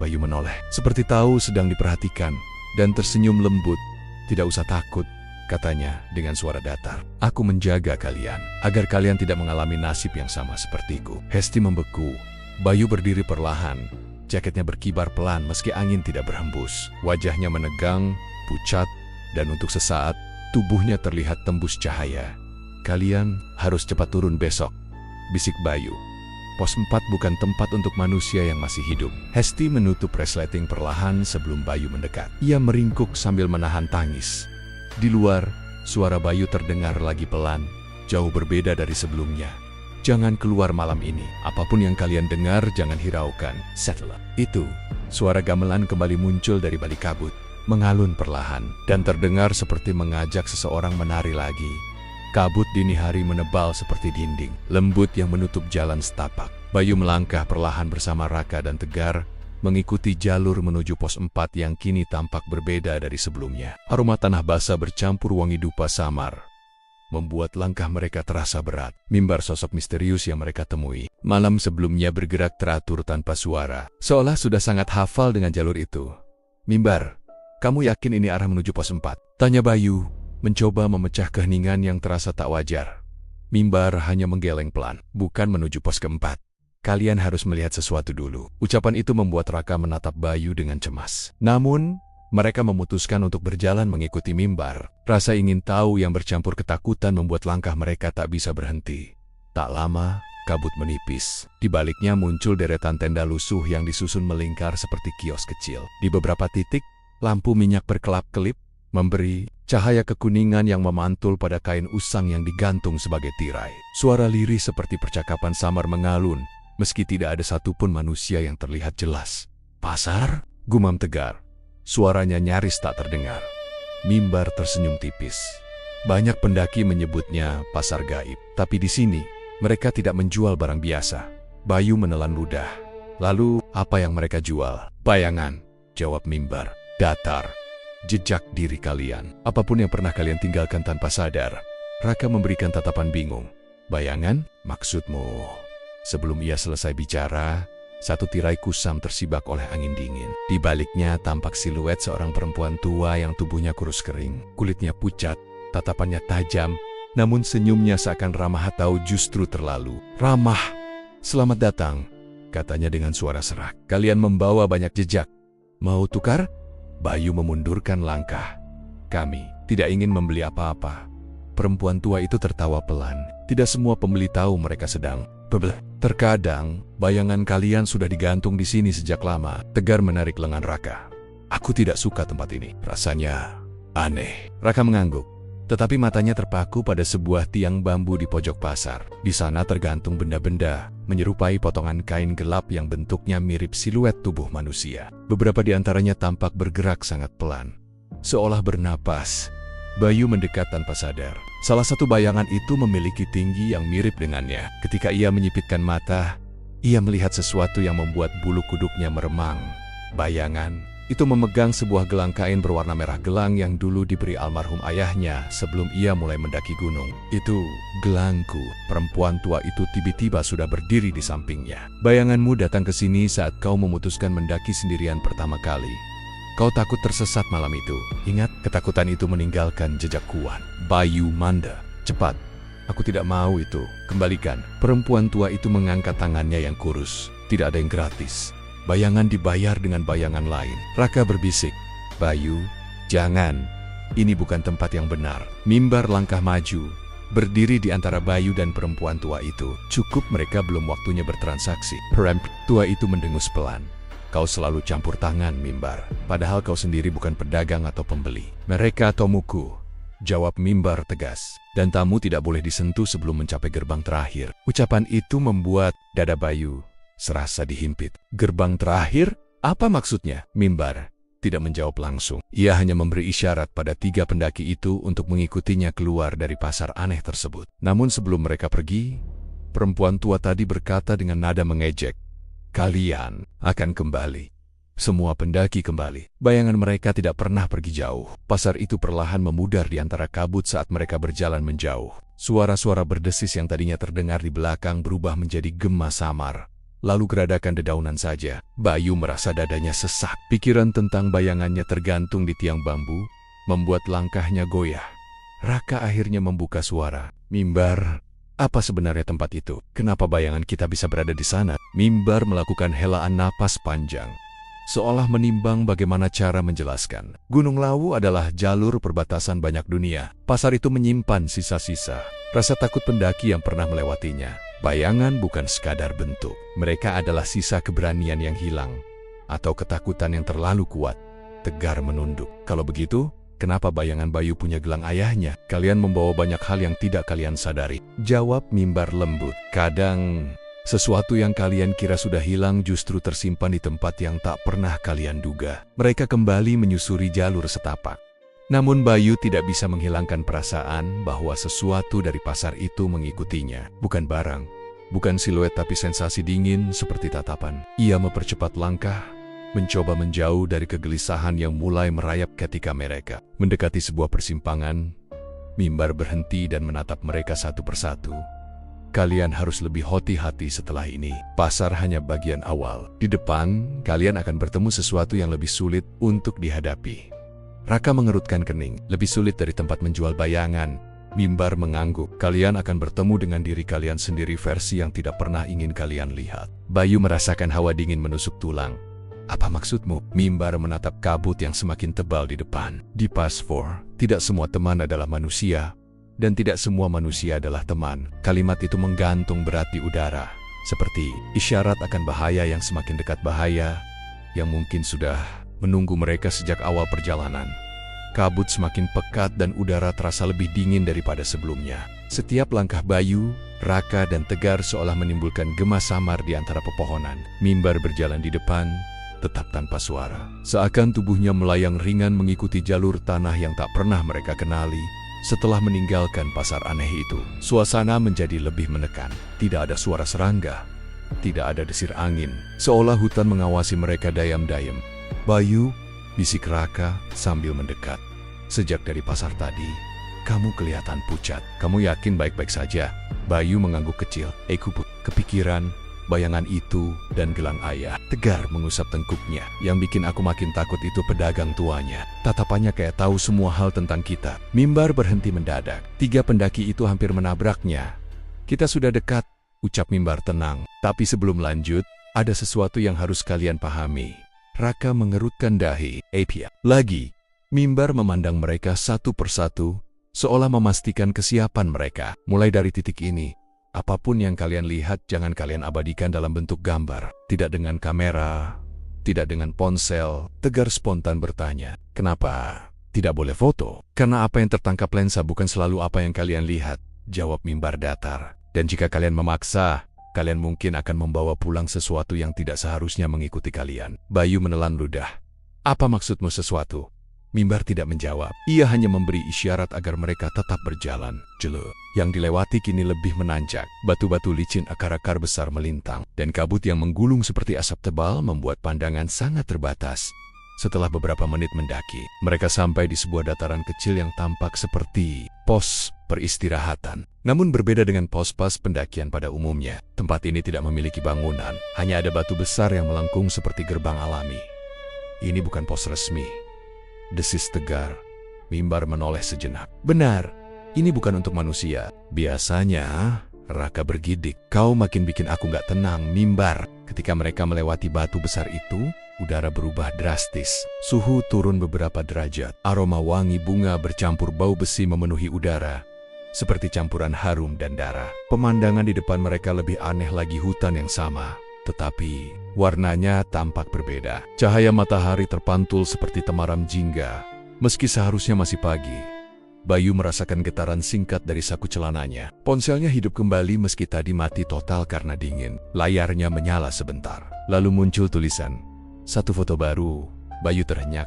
Bayu menoleh, seperti tahu sedang diperhatikan, dan tersenyum lembut. "Tidak usah takut," katanya dengan suara datar. "Aku menjaga kalian, agar kalian tidak mengalami nasib yang sama sepertiku." Hesti membeku. Bayu berdiri perlahan. Jaketnya berkibar pelan meski angin tidak berhembus. Wajahnya menegang, pucat, dan untuk sesaat, tubuhnya terlihat tembus cahaya. "Kalian harus cepat turun besok," bisik Bayu. "Pos 4 bukan tempat untuk manusia yang masih hidup." Hesti menutup resleting perlahan sebelum Bayu mendekat. Ia meringkuk sambil menahan tangis. Di luar, suara Bayu terdengar lagi pelan, jauh berbeda dari sebelumnya. "Jangan keluar malam ini. Apapun yang kalian dengar, jangan hiraukan." Setelah itu, suara gamelan kembali muncul dari balik kabut, mengalun perlahan, dan terdengar seperti mengajak seseorang menari lagi. Kabut dini hari menebal seperti dinding, lembut yang menutup jalan setapak. Bayu melangkah perlahan bersama Raka dan Tegar, mengikuti jalur menuju pos 4 yang kini tampak berbeda dari sebelumnya. Aroma tanah basah bercampur wangi dupa samar membuat langkah mereka terasa berat. Mimbar sosok misterius yang mereka temui malam sebelumnya bergerak teratur tanpa suara, seolah sudah sangat hafal dengan jalur itu. "Mimbar, kamu yakin ini arah menuju pos 4? Tanya Bayu, mencoba memecah keheningan yang terasa tak wajar. Mimbar hanya menggeleng pelan. "Bukan menuju pos keempat. Kalian harus melihat sesuatu dulu." Ucapan itu membuat Raka menatap Bayu dengan cemas. Namun, mereka memutuskan untuk berjalan mengikuti Mimbar. Rasa ingin tahu yang bercampur ketakutan membuat langkah mereka tak bisa berhenti. Tak lama, kabut menipis. Di baliknya muncul deretan tenda lusuh yang disusun melingkar seperti kios kecil. Di beberapa titik, lampu minyak berkelap-kelip, memberi cahaya kekuningan yang memantul pada kain usang yang digantung sebagai tirai. Suara lirih seperti percakapan samar mengalun, meski tidak ada satupun manusia yang terlihat jelas. "Pasar?" gumam Tegar. Suaranya nyaris tak terdengar. Mimbar tersenyum tipis. Banyak pendaki menyebutnya pasar gaib, tapi di sini mereka tidak menjual barang biasa. Bayu menelan ludah. "Lalu, apa yang mereka jual?" "Bayangan," jawab Mimbar. "Datar. Jejak diri kalian. Apapun yang pernah kalian tinggalkan tanpa sadar." Raka memberikan tatapan bingung. "Bayangan? Maksudmu?" Sebelum ia selesai bicara, satu tirai kusam tersibak oleh angin dingin. Di baliknya tampak siluet seorang perempuan tua yang tubuhnya kurus kering. Kulitnya pucat, tatapannya tajam, namun senyumnya seakan ramah atau justru terlalu ramah. "Selamat datang," katanya dengan suara serak. "Kalian membawa banyak jejak. Mau tukar?" Bayu memundurkan langkah. "Kami tidak ingin membeli apa-apa." Perempuan tua itu tertawa pelan. Tidak semua pembeli tahu mereka sedang bebel. "Terkadang, bayangan kalian sudah digantung di sini sejak lama." Tegar menarik lengan Raka. "Aku tidak suka tempat ini. Rasanya aneh." Raka mengangguk, tetapi matanya terpaku pada sebuah tiang bambu di pojok pasar. Di sana tergantung benda-benda, menyerupai potongan kain gelap yang bentuknya mirip siluet tubuh manusia. Beberapa di antaranya tampak bergerak sangat pelan, seolah bernapas. Bayu mendekat tanpa sadar. Salah satu bayangan itu memiliki tinggi yang mirip dengannya. Ketika ia menyipitkan mata, ia melihat sesuatu yang membuat bulu kuduknya meremang. Bayangan itu memegang sebuah gelang kain berwarna merah, gelang yang dulu diberi almarhum ayahnya sebelum ia mulai mendaki gunung. "Itu gelangku." Perempuan tua itu tiba-tiba sudah berdiri di sampingnya. "Bayanganmu datang ke sini saat kau memutuskan mendaki sendirian pertama kali. Kau takut tersesat malam itu. Ingat, ketakutan itu meninggalkan jejak kuat." Bayu manda. "Cepat. Aku tidak mau itu. Kembalikan." Perempuan tua itu mengangkat tangannya yang kurus. "Tidak ada yang gratis. Bayangan dibayar dengan bayangan lain." Raka berbisik. "Bayu, jangan. Ini bukan tempat yang benar." Mimbar langkah maju, berdiri di antara Bayu dan perempuan tua itu. "Cukup, mereka belum waktunya bertransaksi." Perempuan tua itu mendengus pelan. "Kau selalu campur tangan, Mimbar. Padahal kau sendiri bukan pedagang atau pembeli." "Mereka tomuku," jawab Mimbar tegas. "Dan tamu tidak boleh disentuh sebelum mencapai gerbang terakhir." Ucapan itu membuat dada Bayu serasa dihimpit. "Gerbang terakhir? Apa maksudnya?" Mimbar tidak menjawab langsung. Ia hanya memberi isyarat pada 3 pendaki itu untuk mengikutinya keluar dari pasar aneh tersebut. Namun sebelum mereka pergi, perempuan tua tadi berkata dengan nada mengejek, "Kalian akan kembali Semua pendaki kembali. Bayangan mereka tidak pernah pergi jauh. Pasar itu perlahan memudar di antara kabut saat mereka berjalan menjauh. Suara-suara berdesis yang tadinya terdengar di belakang berubah menjadi gema samar. Lalu geradakan dedaunan saja. Bayu merasa dadanya sesak. Pikiran tentang bayangannya tergantung di tiang bambu, membuat langkahnya goyah. Raka akhirnya membuka suara. Mimbar, apa sebenarnya tempat itu? Kenapa bayangan kita bisa berada di sana? Mimbar melakukan helaan napas panjang, seolah menimbang bagaimana cara menjelaskan. Gunung Lawu adalah jalur perbatasan banyak dunia. Pasar itu menyimpan sisa-sisa rasa takut pendaki yang pernah melewatinya. Bayangan bukan sekadar bentuk. Mereka adalah sisa keberanian yang hilang, atau ketakutan yang terlalu kuat. Tegar menunduk. Kalau begitu, kenapa bayangan Bayu punya gelang ayahnya? Kalian membawa banyak hal yang tidak kalian sadari. Jawab Mimbar lembut. Kadang, sesuatu yang kalian kira sudah hilang justru tersimpan di tempat yang tak pernah kalian duga. Mereka kembali menyusuri jalur setapak. Namun Bayu tidak bisa menghilangkan perasaan bahwa sesuatu dari pasar itu mengikutinya. Bukan barang, bukan siluet tapi sensasi dingin seperti tatapan. Ia mempercepat langkah, mencoba menjauh dari kegelisahan yang mulai merayap ketika mereka mendekati sebuah persimpangan. Mimbar berhenti dan menatap mereka satu persatu. Kalian harus lebih hati-hati setelah ini. Pasar hanya bagian awal. Di depan, kalian akan bertemu sesuatu yang lebih sulit untuk dihadapi. Raka mengerutkan kening. Lebih sulit dari tempat menjual bayangan. Mimbar mengangguk. Kalian akan bertemu dengan diri kalian sendiri versi yang tidak pernah ingin kalian lihat. Bayu merasakan hawa dingin menusuk tulang. Apa maksudmu? Mimbar menatap kabut yang semakin tebal di depan. Di Pass 4, tidak semua teman adalah manusia, dan tidak semua manusia adalah teman. Kalimat itu menggantung berat di udara, seperti isyarat akan bahaya yang semakin dekat, bahaya yang mungkin sudah menunggu mereka sejak awal perjalanan. Kabut semakin pekat dan udara terasa lebih dingin daripada sebelumnya. Setiap langkah Bayu, Raka, dan Tegar seolah menimbulkan gema samar di antara pepohonan. Mimbar berjalan di depan, tetap tanpa suara. Seakan tubuhnya melayang ringan mengikuti jalur tanah yang tak pernah mereka kenali. Setelah meninggalkan pasar aneh itu, suasana menjadi lebih menekan. Tidak ada suara serangga, tidak ada desir angin, seolah hutan mengawasi mereka diam-diam. Bayu, bisik Raka sambil mendekat. Sejak dari pasar tadi, kamu kelihatan pucat. Kamu yakin baik-baik saja? Bayu mengangguk kecil. Kepikiran bayangan itu dan gelang ayah. Tegar mengusap tengkuknya. Yang bikin aku makin takut itu pedagang tuanya. Tatapannya kayak tahu semua hal tentang kita. Mimbar berhenti mendadak. 3 pendaki itu hampir menabraknya. Kita sudah dekat, ucap Mimbar tenang. Tapi sebelum lanjut, ada sesuatu yang harus kalian pahami. Raka mengerutkan dahi. Lagi, Mimbar memandang mereka satu persatu, seolah memastikan kesiapan mereka. Mulai dari titik ini, apapun yang kalian lihat jangan kalian abadikan dalam bentuk gambar. Tidak dengan kamera, tidak dengan ponsel. Tegar spontan bertanya, kenapa tidak boleh foto? Karena apa yang tertangkap lensa bukan selalu apa yang kalian lihat, jawab Mimbar datar. Dan jika kalian memaksa, kalian mungkin akan membawa pulang sesuatu yang tidak seharusnya mengikuti kalian. Bayu menelan ludah. Apa maksudmu sesuatu? Mimbar tidak menjawab. Ia hanya memberi isyarat agar mereka tetap berjalan. Jelo yang dilewati kini lebih menanjak. Batu-batu licin akar-akar besar melintang, dan kabut yang menggulung seperti asap tebal membuat pandangan sangat terbatas. Setelah beberapa menit mendaki, mereka sampai di sebuah dataran kecil yang tampak seperti pos peristirahatan. Namun berbeda dengan pos-pos pendakian pada umumnya, tempat ini tidak memiliki bangunan. Hanya ada batu besar yang melengkung seperti gerbang alami. Ini bukan pos resmi, desis Tegar. Mimbar menoleh sejenak. Benar, ini bukan untuk manusia. Biasanya, Raka bergidik. Kau makin bikin aku gak tenang, Mimbar. Ketika mereka melewati batu besar itu, udara berubah drastis. Suhu turun beberapa derajat. Aroma wangi bunga bercampur bau besi memenuhi udara, seperti campuran harum dan darah. Pemandangan di depan mereka lebih aneh lagi. Hutan yang sama, tetapi warnanya tampak berbeda. Cahaya matahari terpantul seperti temaram jingga. Meski seharusnya masih pagi, Bayu merasakan getaran singkat dari saku celananya. Ponselnya hidup kembali meski tadi mati total karena dingin. Layarnya menyala sebentar, lalu muncul tulisan, 1 foto baru. Bayu terhenyak.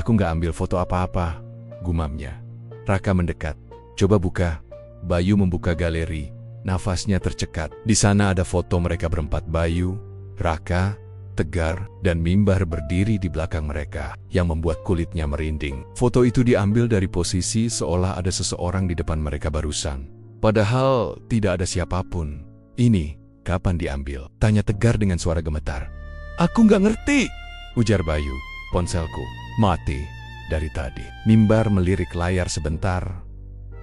Aku nggak ambil foto apa-apa, gumamnya. Raka mendekat. Coba buka. Bayu membuka galeri. Nafasnya tercekat. Di sana ada foto mereka berempat, Bayu, Raka, Tegar, dan Mimbar berdiri di belakang mereka, yang membuat kulitnya merinding. Foto itu diambil dari posisi seolah ada seseorang di depan mereka barusan. Padahal tidak ada siapapun. Ini, kapan diambil? Tanya Tegar dengan suara gemetar. Aku nggak ngerti, ujar Bayu. Ponselku mati dari tadi. Mimbar melirik layar sebentar,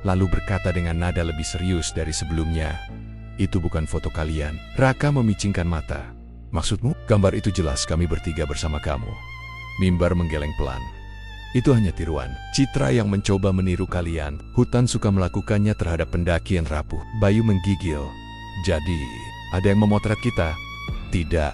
lalu berkata dengan nada lebih serius dari sebelumnya. Itu bukan foto kalian. Raka memicingkan mata. Maksudmu? Gambar itu jelas kami bertiga bersama kamu. Mimbar menggeleng pelan. Itu hanya tiruan. Citra yang mencoba meniru kalian. Hutan suka melakukannya terhadap pendaki yang rapuh. Bayu menggigil. Jadi, ada yang memotret kita? Tidak,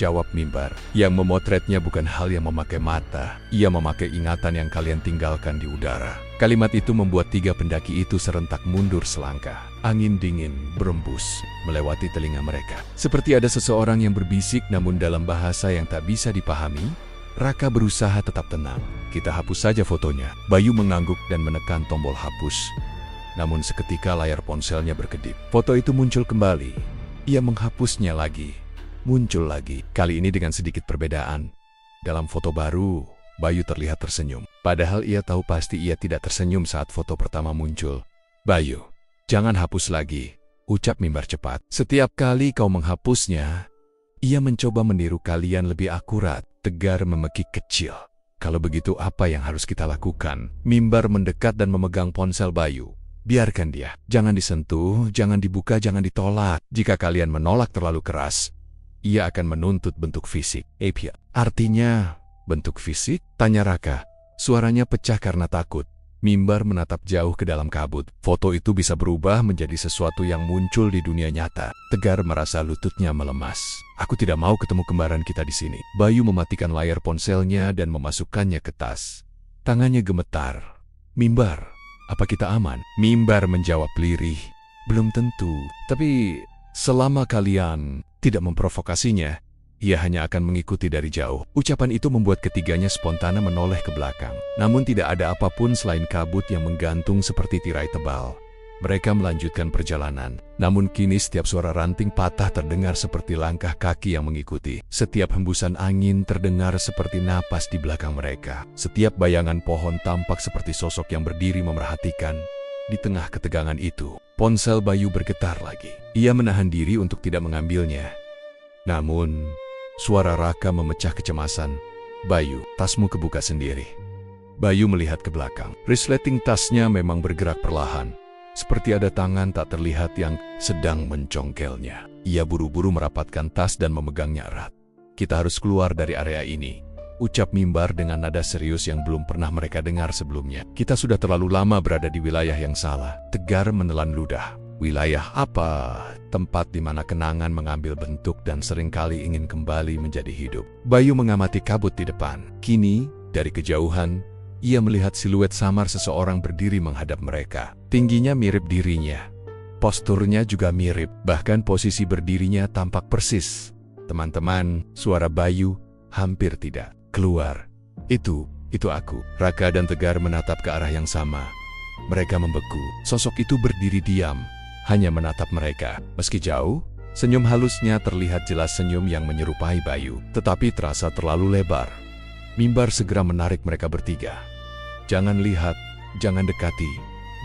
jawab Mimbar. Yang memotretnya bukan hal yang memakai mata. Ia memakai ingatan yang kalian tinggalkan di udara. Kalimat itu membuat tiga pendaki itu serentak mundur selangkah. Angin dingin berembus melewati telinga mereka. Seperti ada seseorang yang berbisik namun dalam bahasa yang tak bisa dipahami. Raka berusaha tetap tenang. Kita hapus saja fotonya. Bayu mengangguk dan menekan tombol hapus. Namun seketika layar ponselnya berkedip. Foto itu muncul kembali. Ia menghapusnya lagi. Muncul lagi. Kali ini dengan sedikit perbedaan. Dalam foto baru, Bayu terlihat tersenyum. Padahal ia tahu pasti ia tidak tersenyum saat foto pertama muncul. Bayu, jangan hapus lagi, ucap Mimbar cepat. Setiap kali kau menghapusnya, ia mencoba meniru kalian lebih akurat. Tegar memekik kecil. Kalau begitu apa yang harus kita lakukan? Mimbar mendekat dan memegang ponsel Bayu. Biarkan dia. Jangan disentuh, jangan dibuka, jangan ditolak. Jika kalian menolak terlalu keras, ia akan menuntut bentuk fisik. Artinya, bentuk fisik? Tanya Raka. Suaranya pecah karena takut. Mimbar menatap jauh ke dalam kabut. Foto itu bisa berubah menjadi sesuatu yang muncul di dunia nyata. Tegar merasa lututnya melemas. Aku tidak mau ketemu kembaran kita di sini. Bayu mematikan layar ponselnya dan memasukkannya ke tas. Tangannya gemetar. Mimbar, apa kita aman? Mimbar menjawab lirih. Belum tentu. Tapi selama kalian tidak memprovokasinya, ia hanya akan mengikuti dari jauh. Ucapan itu membuat ketiganya spontana menoleh ke belakang. Namun tidak ada apapun selain kabut yang menggantung seperti tirai tebal. Mereka melanjutkan perjalanan. Namun kini setiap suara ranting patah terdengar seperti langkah kaki yang mengikuti. Setiap hembusan angin terdengar seperti napas di belakang mereka. Setiap bayangan pohon tampak seperti sosok yang berdiri memerhatikan. Di tengah ketegangan itu, ponsel Bayu bergetar lagi. Ia menahan diri untuk tidak mengambilnya. Namun, suara Raka memecah kecemasan. Bayu, tasmu kebuka sendiri. Bayu melihat ke belakang. Resleting tasnya memang bergerak perlahan. Seperti ada tangan tak terlihat yang sedang mencongkelnya. Ia buru-buru merapatkan tas dan memegangnya erat. Kita harus keluar dari area ini, ucap Mimbar dengan nada serius yang belum pernah mereka dengar sebelumnya. Kita sudah terlalu lama berada di wilayah yang salah. Tegar menelan ludah. Wilayah apa? Tempat di mana kenangan mengambil bentuk dan seringkali ingin kembali menjadi hidup. Bayu mengamati kabut di depan. Kini, dari kejauhan, ia melihat siluet samar seseorang berdiri menghadap mereka. Tingginya mirip dirinya. Posturnya juga mirip, bahkan posisi berdirinya tampak persis. Teman-teman, suara Bayu hampir tidak keluar. Itu aku. Raka dan Tegar menatap ke arah yang sama. Mereka membeku. Sosok itu berdiri diam, hanya menatap mereka. Meski jauh, senyum halusnya terlihat jelas, senyum yang menyerupai Bayu, tetapi terasa terlalu lebar. Mimbar segera menarik mereka bertiga. Jangan lihat, jangan dekati,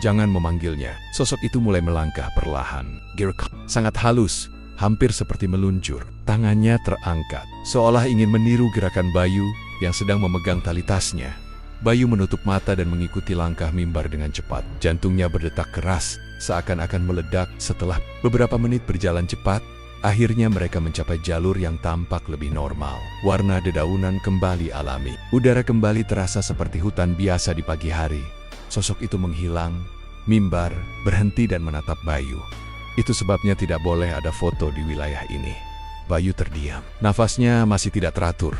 jangan memanggilnya. Sosok itu mulai melangkah perlahan. Gerak sangat halus, hampir seperti meluncur. Tangannya terangkat, seolah ingin meniru gerakan Bayu yang sedang memegang tali tasnya. Bayu menutup mata dan mengikuti langkah Mimbar dengan cepat. Jantungnya berdetak keras, seakan-akan meledak. Setelah beberapa menit berjalan cepat, akhirnya mereka mencapai jalur yang tampak lebih normal. Warna dedaunan kembali alami. Udara kembali terasa seperti hutan biasa di pagi hari. Sosok itu menghilang. Mimbar berhenti dan menatap Bayu. Itu sebabnya tidak boleh ada foto di wilayah ini. Bayu terdiam. Nafasnya masih tidak teratur.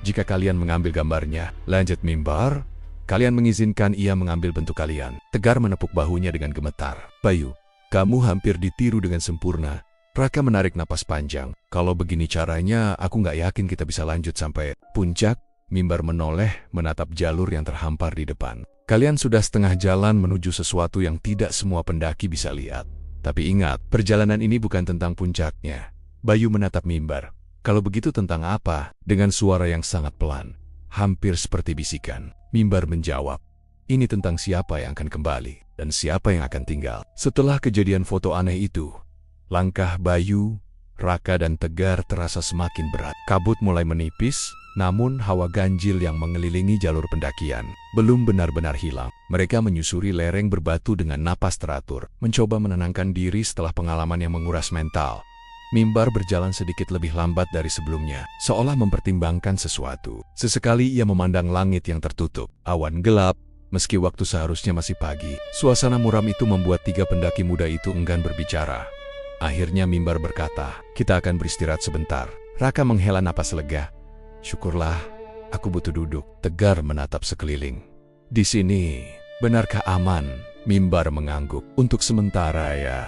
Jika kalian mengambil gambarnya, lanjut Mimbar, kalian mengizinkan ia mengambil bentuk kalian. Tegar menepuk bahunya dengan gemetar. Bayu, kamu hampir ditiru dengan sempurna. Raka menarik napas panjang. Kalau begini caranya, aku nggak yakin kita bisa lanjut sampai puncak. Mimbar menoleh, menatap jalur yang terhampar di depan. Kalian sudah setengah jalan menuju sesuatu yang tidak semua pendaki bisa lihat. Tapi ingat, perjalanan ini bukan tentang puncaknya. Bayu menatap Mimbar. Kalau begitu tentang apa? Dengan suara yang sangat pelan, hampir seperti bisikan, mimbar menjawab, ini tentang siapa yang akan kembali dan siapa yang akan tinggal. Setelah kejadian foto aneh itu, langkah Bayu, Raka dan Tegar terasa semakin berat. Kabut mulai menipis, namun hawa ganjil yang mengelilingi jalur pendakian belum benar-benar hilang. Mereka menyusuri lereng berbatu dengan napas teratur, mencoba menenangkan diri setelah pengalaman yang menguras mental. Mimbar berjalan sedikit lebih lambat dari sebelumnya, seolah mempertimbangkan sesuatu. Sesekali ia memandang langit yang tertutup, awan gelap, meski waktu seharusnya masih pagi. Suasana muram itu membuat tiga pendaki muda itu enggan berbicara. Akhirnya Mimbar berkata, kita akan beristirahat sebentar. Raka menghela napas lega. Syukurlah, aku butuh duduk. Tegar menatap sekeliling. Di sini, benarkah aman? Mimbar mengangguk. Untuk sementara ya.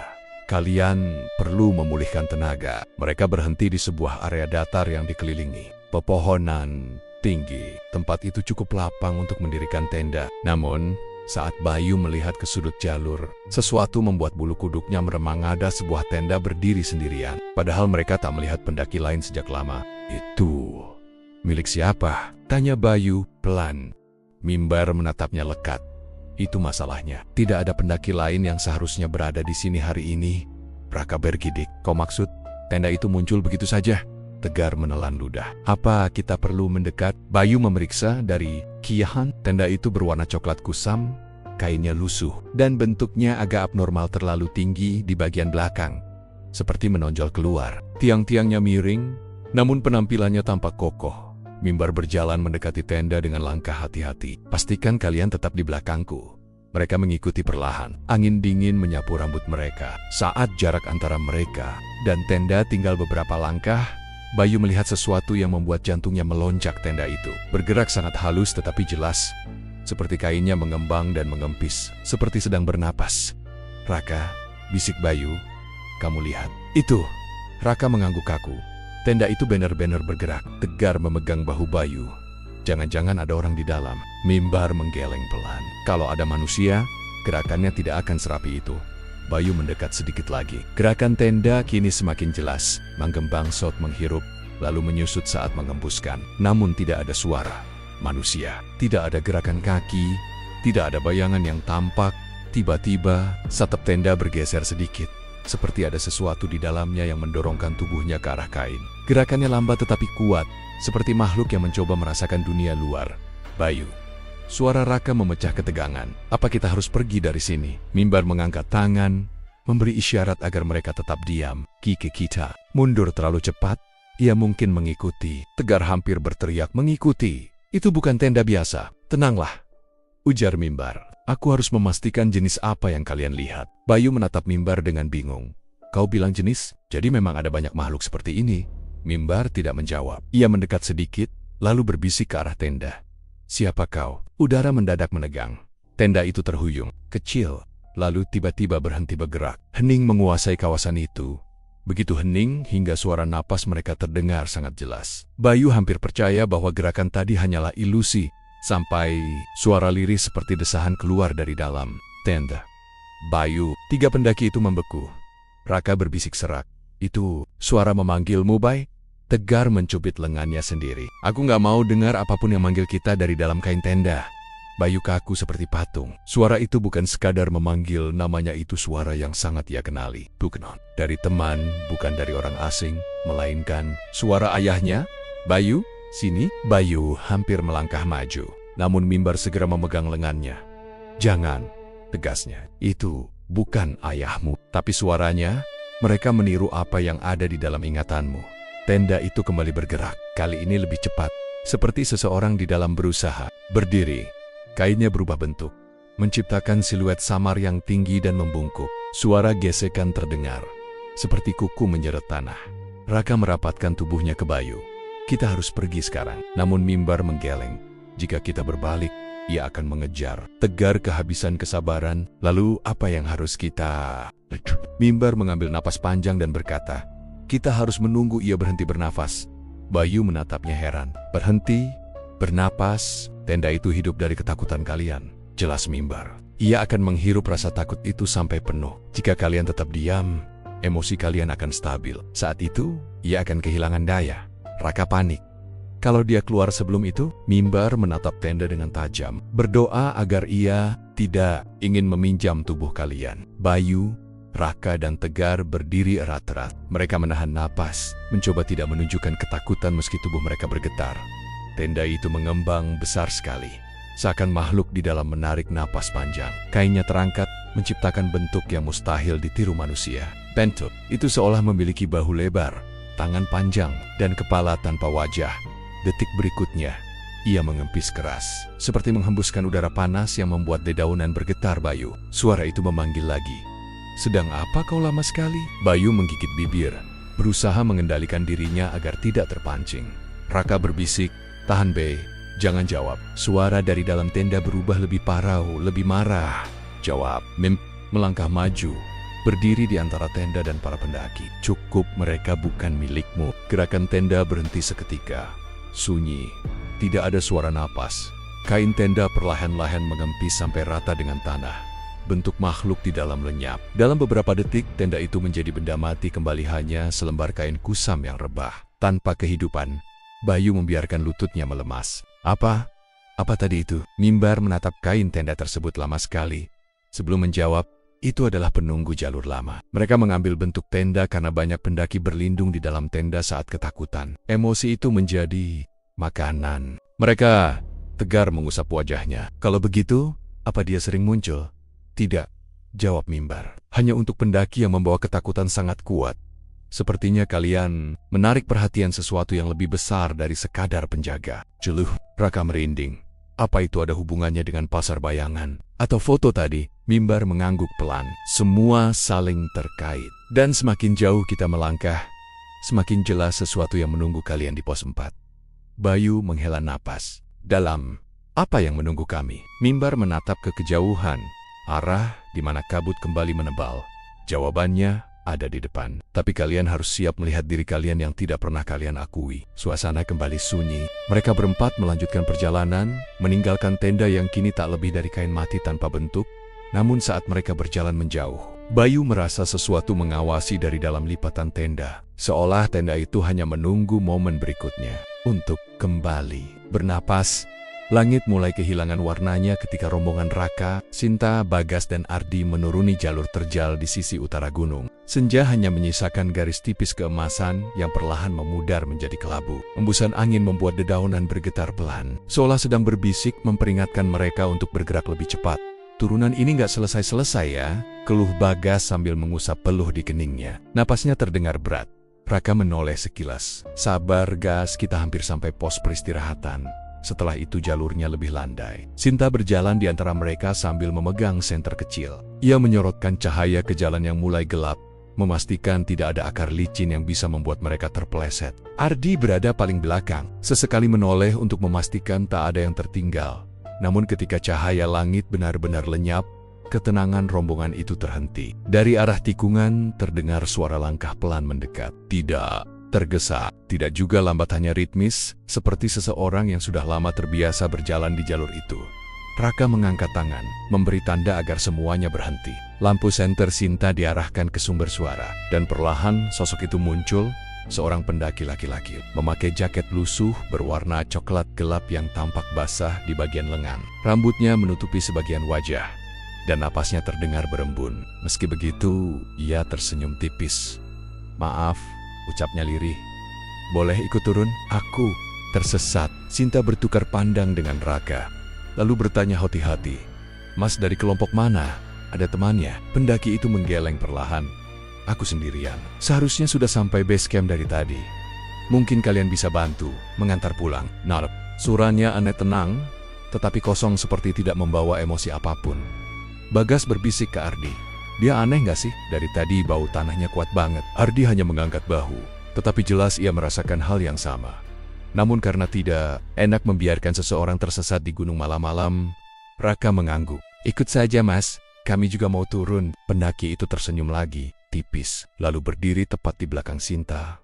Kalian perlu memulihkan tenaga. Mereka berhenti di sebuah area datar yang dikelilingi pepohonan tinggi. Tempat itu cukup lapang untuk mendirikan tenda. Namun, saat Bayu melihat ke sudut jalur, sesuatu membuat bulu kuduknya meremang. Ada sebuah tenda berdiri sendirian. Padahal mereka tak melihat pendaki lain sejak lama. Itu milik siapa? Tanya Bayu pelan. Mimbar menatapnya lekat. Itu masalahnya. Tidak ada pendaki lain yang seharusnya berada di sini hari ini. Raka bergidik. Kau maksud tenda itu muncul begitu saja? Tegar menelan ludah. Apa kita perlu mendekat? Bayu memeriksa dari kiahan. Tenda itu berwarna coklat kusam, kainnya lusuh, dan bentuknya agak abnormal, terlalu tinggi di bagian belakang, seperti menonjol keluar. Tiang-tiangnya miring, namun penampilannya tampak kokoh. Mimbar berjalan mendekati tenda dengan langkah hati-hati. Pastikan kalian tetap di belakangku. Mereka mengikuti perlahan. Angin dingin menyapu rambut mereka. Saat jarak antara mereka dan tenda tinggal beberapa langkah, Bayu melihat sesuatu yang membuat jantungnya melonjak. Tenda itu bergerak sangat halus tetapi jelas, seperti kainnya mengembang dan mengempis, seperti sedang bernapas. Raka, bisik Bayu, kamu lihat. Itu. Raka mengangguk kaku. Tenda itu benar-benar bergerak. Tegar memegang bahu Bayu. Jangan-jangan ada orang di dalam. Mimbar menggeleng pelan. Kalau ada manusia, gerakannya tidak akan serapi itu. Bayu mendekat sedikit lagi. Gerakan tenda kini semakin jelas. Menggembang saut menghirup, lalu menyusut saat mengembuskan. Namun tidak ada suara manusia. Tidak ada gerakan kaki. Tidak ada bayangan yang tampak. Tiba-tiba, satep tenda bergeser sedikit. Seperti ada sesuatu di dalamnya yang mendorongkan tubuhnya ke arah kain. Gerakannya lambat tetapi kuat, seperti makhluk yang mencoba merasakan dunia luar. Bayu. Suara Raka memecah ketegangan. Apa kita harus pergi dari sini? Mimbar mengangkat tangan, memberi isyarat agar mereka tetap diam. Kike kita mundur terlalu cepat. Ia mungkin mengikuti. Tegar hampir berteriak mengikuti. Itu bukan tenda biasa. Tenanglah, ujar Mimbar. Aku harus memastikan jenis apa yang kalian lihat. Bayu menatap Mimbar dengan bingung. Kau bilang jenis, jadi memang ada banyak makhluk seperti ini. Mimbar tidak menjawab. Ia mendekat sedikit, lalu berbisik ke arah tenda. Siapa kau? Udara mendadak menegang. Tenda itu terhuyung, kecil, lalu tiba-tiba berhenti bergerak. Hening menguasai kawasan itu. Begitu hening hingga suara napas mereka terdengar sangat jelas. Bayu hampir percaya bahwa gerakan tadi hanyalah ilusi, sampai suara lirih seperti desahan keluar dari dalam tenda. Bayu, tiga pendaki itu membeku. Raka berbisik serak. Itu suara memanggilmu, Bay? Tegar mencubit lengannya sendiri. Aku nggak mau dengar apapun yang manggil kita dari dalam kain tenda. Bayu kaku seperti patung. Suara itu bukan sekadar memanggil namanya, itu suara yang sangat ia kenali. Bukan dari teman, bukan dari orang asing, melainkan suara ayahnya. Bayu, sini. Bayu hampir melangkah maju. Namun Mimbar segera memegang lengannya. Jangan, tegasnya. Itu bukan ayahmu. Tapi suaranya, mereka meniru apa yang ada di dalam ingatanmu. Tenda itu kembali bergerak. Kali ini lebih cepat. Seperti seseorang di dalam berusaha berdiri. Kainnya berubah bentuk, menciptakan siluet samar yang tinggi dan membungkuk. Suara gesekan terdengar, seperti kuku menyeret tanah. Raka merapatkan tubuhnya ke Bayu. Kita harus pergi sekarang. Namun Mimbar menggeleng. Jika kita berbalik, ia akan mengejar. Tegar kehabisan kesabaran. Lalu apa yang harus kita... Mimbar mengambil napas panjang dan berkata, kita harus menunggu ia berhenti bernafas. Bayu menatapnya heran. Berhenti, bernapas, tenda itu hidup dari ketakutan kalian. Jelas Mimbar. Ia akan menghirup rasa takut itu sampai penuh. Jika kalian tetap diam, emosi kalian akan stabil. Saat itu, ia akan kehilangan daya. Raka panik. Kalau dia keluar sebelum itu, Mimbar menatap tenda dengan tajam, berdoa agar ia tidak ingin meminjam tubuh kalian. Bayu, Raka, dan Tegar berdiri erat-erat. Mereka menahan napas, mencoba tidak menunjukkan ketakutan meski tubuh mereka bergetar. Tenda itu mengembang besar sekali, seakan makhluk di dalam menarik napas panjang. Kainnya terangkat, menciptakan bentuk yang mustahil ditiru manusia. Bentuk itu seolah memiliki bahu lebar, tangan panjang, dan kepala tanpa wajah. Detik berikutnya, ia mengempis keras, seperti menghembuskan udara panas yang membuat dedaunan bergetar. Bayu, suara itu memanggil lagi. Sedang apa kau lama sekali? Bayu menggigit bibir, berusaha mengendalikan dirinya agar tidak terpancing. Raka berbisik, tahan Be, jangan jawab. Suara dari dalam tenda berubah lebih parau, lebih marah. Jawab. Mim melangkah maju, berdiri di antara tenda dan para pendaki. Cukup, mereka bukan milikmu. Gerakan tenda berhenti seketika. Sunyi, tidak ada suara napas. Kain tenda perlahan-lahan mengempis sampai rata dengan tanah. Bentuk makhluk di dalam lenyap. Dalam beberapa detik, tenda itu menjadi benda mati kembali, hanya selembar kain kusam yang rebah. Tanpa kehidupan, Bayu membiarkan lututnya melemas. Apa tadi itu? Mimbar menatap kain tenda tersebut lama sekali. Sebelum menjawab, itu adalah penunggu jalur lama. Mereka mengambil bentuk tenda karena banyak pendaki berlindung di dalam tenda saat ketakutan. Emosi itu menjadi makanan. Mereka, Tegar mengusap wajahnya. Kalau begitu, apa dia sering muncul? Tidak, jawab Mimbar. Hanya untuk pendaki yang membawa ketakutan sangat kuat. Sepertinya kalian menarik perhatian sesuatu yang lebih besar dari sekadar penjaga. Jeluh, Raka merinding. Apa itu ada hubungannya dengan pasar bayangan? Atau foto tadi? Mimbar mengangguk pelan. Semua saling terkait. Dan semakin jauh kita melangkah, semakin jelas sesuatu yang menunggu kalian di pos 4. Bayu menghela napas. Dalam, apa yang menunggu kami? Mimbar menatap ke kejauhan, arah di mana kabut kembali menebal. Jawabannya ada di depan. Tapi kalian harus siap melihat diri kalian yang tidak pernah kalian akui. Suasana kembali sunyi. Mereka berempat melanjutkan perjalanan, meninggalkan tenda yang kini tak lebih dari kain mati tanpa bentuk. Namun saat mereka berjalan menjauh, Bayu merasa sesuatu mengawasi dari dalam lipatan tenda. Seolah tenda itu hanya menunggu momen berikutnya untuk kembali. Bernapas, langit mulai kehilangan warnanya ketika rombongan Raka, Sinta, Bagas, dan Ardi menuruni jalur terjal di sisi utara gunung. Senja hanya menyisakan garis tipis keemasan yang perlahan memudar menjadi kelabu. Embusan angin membuat dedaunan bergetar pelan, seolah sedang berbisik memperingatkan mereka untuk bergerak lebih cepat. Turunan ini nggak selesai-selesai ya, keluh Bagas sambil mengusap peluh di keningnya. Napasnya terdengar berat. Raka menoleh sekilas. Sabar Gas, kita hampir sampai pos peristirahatan. Setelah itu jalurnya lebih landai. Sinta berjalan di antara mereka sambil memegang senter kecil. Ia menyorotkan cahaya ke jalan yang mulai gelap, memastikan tidak ada akar licin yang bisa membuat mereka terpeleset. Ardi berada paling belakang, sesekali menoleh untuk memastikan tak ada yang tertinggal. Namun ketika cahaya langit benar-benar lenyap, ketenangan rombongan itu terhenti. Dari arah tikungan terdengar suara langkah pelan mendekat. Tidak tergesa, tidak juga lambat, hanya ritmis, seperti seseorang yang sudah lama terbiasa berjalan di jalur itu. Raka mengangkat tangan, memberi tanda agar semuanya berhenti. Lampu senter Sinta diarahkan ke sumber suara, dan perlahan sosok itu muncul, seorang pendaki laki-laki, memakai jaket lusuh berwarna coklat gelap yang tampak basah di bagian lengan. Rambutnya menutupi sebagian wajah, dan napasnya terdengar berembun. Meski begitu, ia tersenyum tipis. Maaf, ucapnya lirih. Boleh ikut turun? Aku tersesat. Sinta bertukar pandang dengan Raka, lalu bertanya hati-hati. Mas dari kelompok mana? Ada temannya? Pendaki itu menggeleng perlahan. Aku sendirian. Seharusnya sudah sampai base camp dari tadi. Mungkin kalian bisa bantu mengantar pulang. Narp. Suaranya aneh tenang, tetapi kosong seperti tidak membawa emosi apapun. Bagas berbisik ke Ardi. Dia aneh nggak sih? Dari tadi bau tanahnya kuat banget. Ardi hanya mengangkat bahu, tetapi jelas ia merasakan hal yang sama. Namun karena tidak enak membiarkan seseorang tersesat di gunung malam-malam, Raka mengangguk. Ikut saja mas, kami juga mau turun. Pendaki itu tersenyum lagi, tipis, lalu berdiri tepat di belakang Sinta.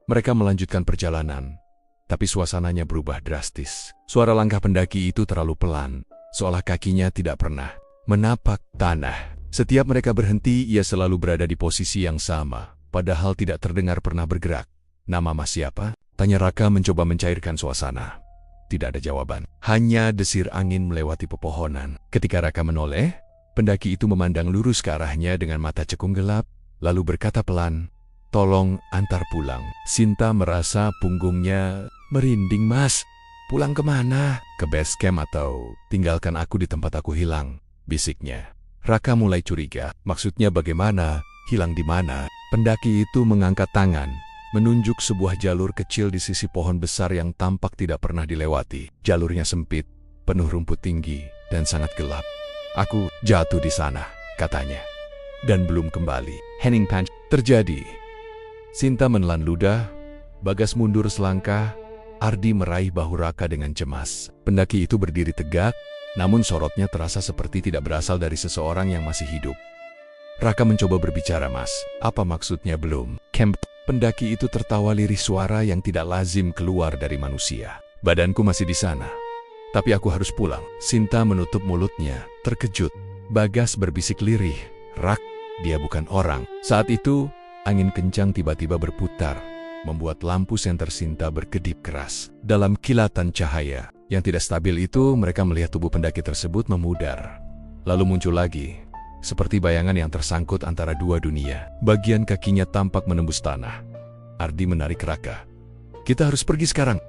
Mereka melanjutkan perjalanan, tapi suasananya berubah drastis. Suara langkah pendaki itu terlalu pelan, seolah kakinya tidak pernah menapak tanah. Setiap mereka berhenti, ia selalu berada di posisi yang sama, padahal tidak terdengar pernah bergerak. "Nama Mas siapa?" tanya Raka mencoba mencairkan suasana. Tidak ada jawaban, hanya desir angin melewati pepohonan. Ketika Raka menoleh, pendaki itu memandang lurus ke arahnya dengan mata cekung gelap, lalu berkata pelan, "Tolong antar pulang." Sinta merasa punggungnya merinding. "Mas, pulang kemana?" "Ke base camp atau tinggalkan aku di tempat aku hilang," bisiknya. Raka mulai curiga, maksudnya bagaimana, hilang di mana? Pendaki itu mengangkat tangan, menunjuk sebuah jalur kecil di sisi pohon besar yang tampak tidak pernah dilewati. Jalurnya sempit, penuh rumput tinggi, dan sangat gelap. "Aku jatuh di sana," katanya. Dan belum kembali. Hening Punch terjadi. Sinta menelan ludah, Bagas mundur selangkah, Ardi meraih bahu Raka dengan cemas. Pendaki itu berdiri tegak, namun sorotnya terasa seperti tidak berasal dari seseorang yang masih hidup. Raka mencoba berbicara, "Mas, apa maksudnya belum camp?" Pendaki itu tertawa lirih, suara yang tidak lazim keluar dari manusia. "Badanku masih di sana, tapi aku harus pulang." Sinta menutup mulutnya, terkejut. Bagas berbisik lirih, "Rak, dia bukan orang." Saat itu, angin kencang tiba-tiba berputar, membuat lampu senter Sinta berkedip keras. Dalam kilatan cahaya yang tidak stabil itu, mereka melihat tubuh pendaki tersebut memudar. Lalu muncul lagi, seperti bayangan yang tersangkut antara dua dunia. Bagian kakinya tampak menembus tanah. Ardi menarik Raka. "Kita harus pergi sekarang."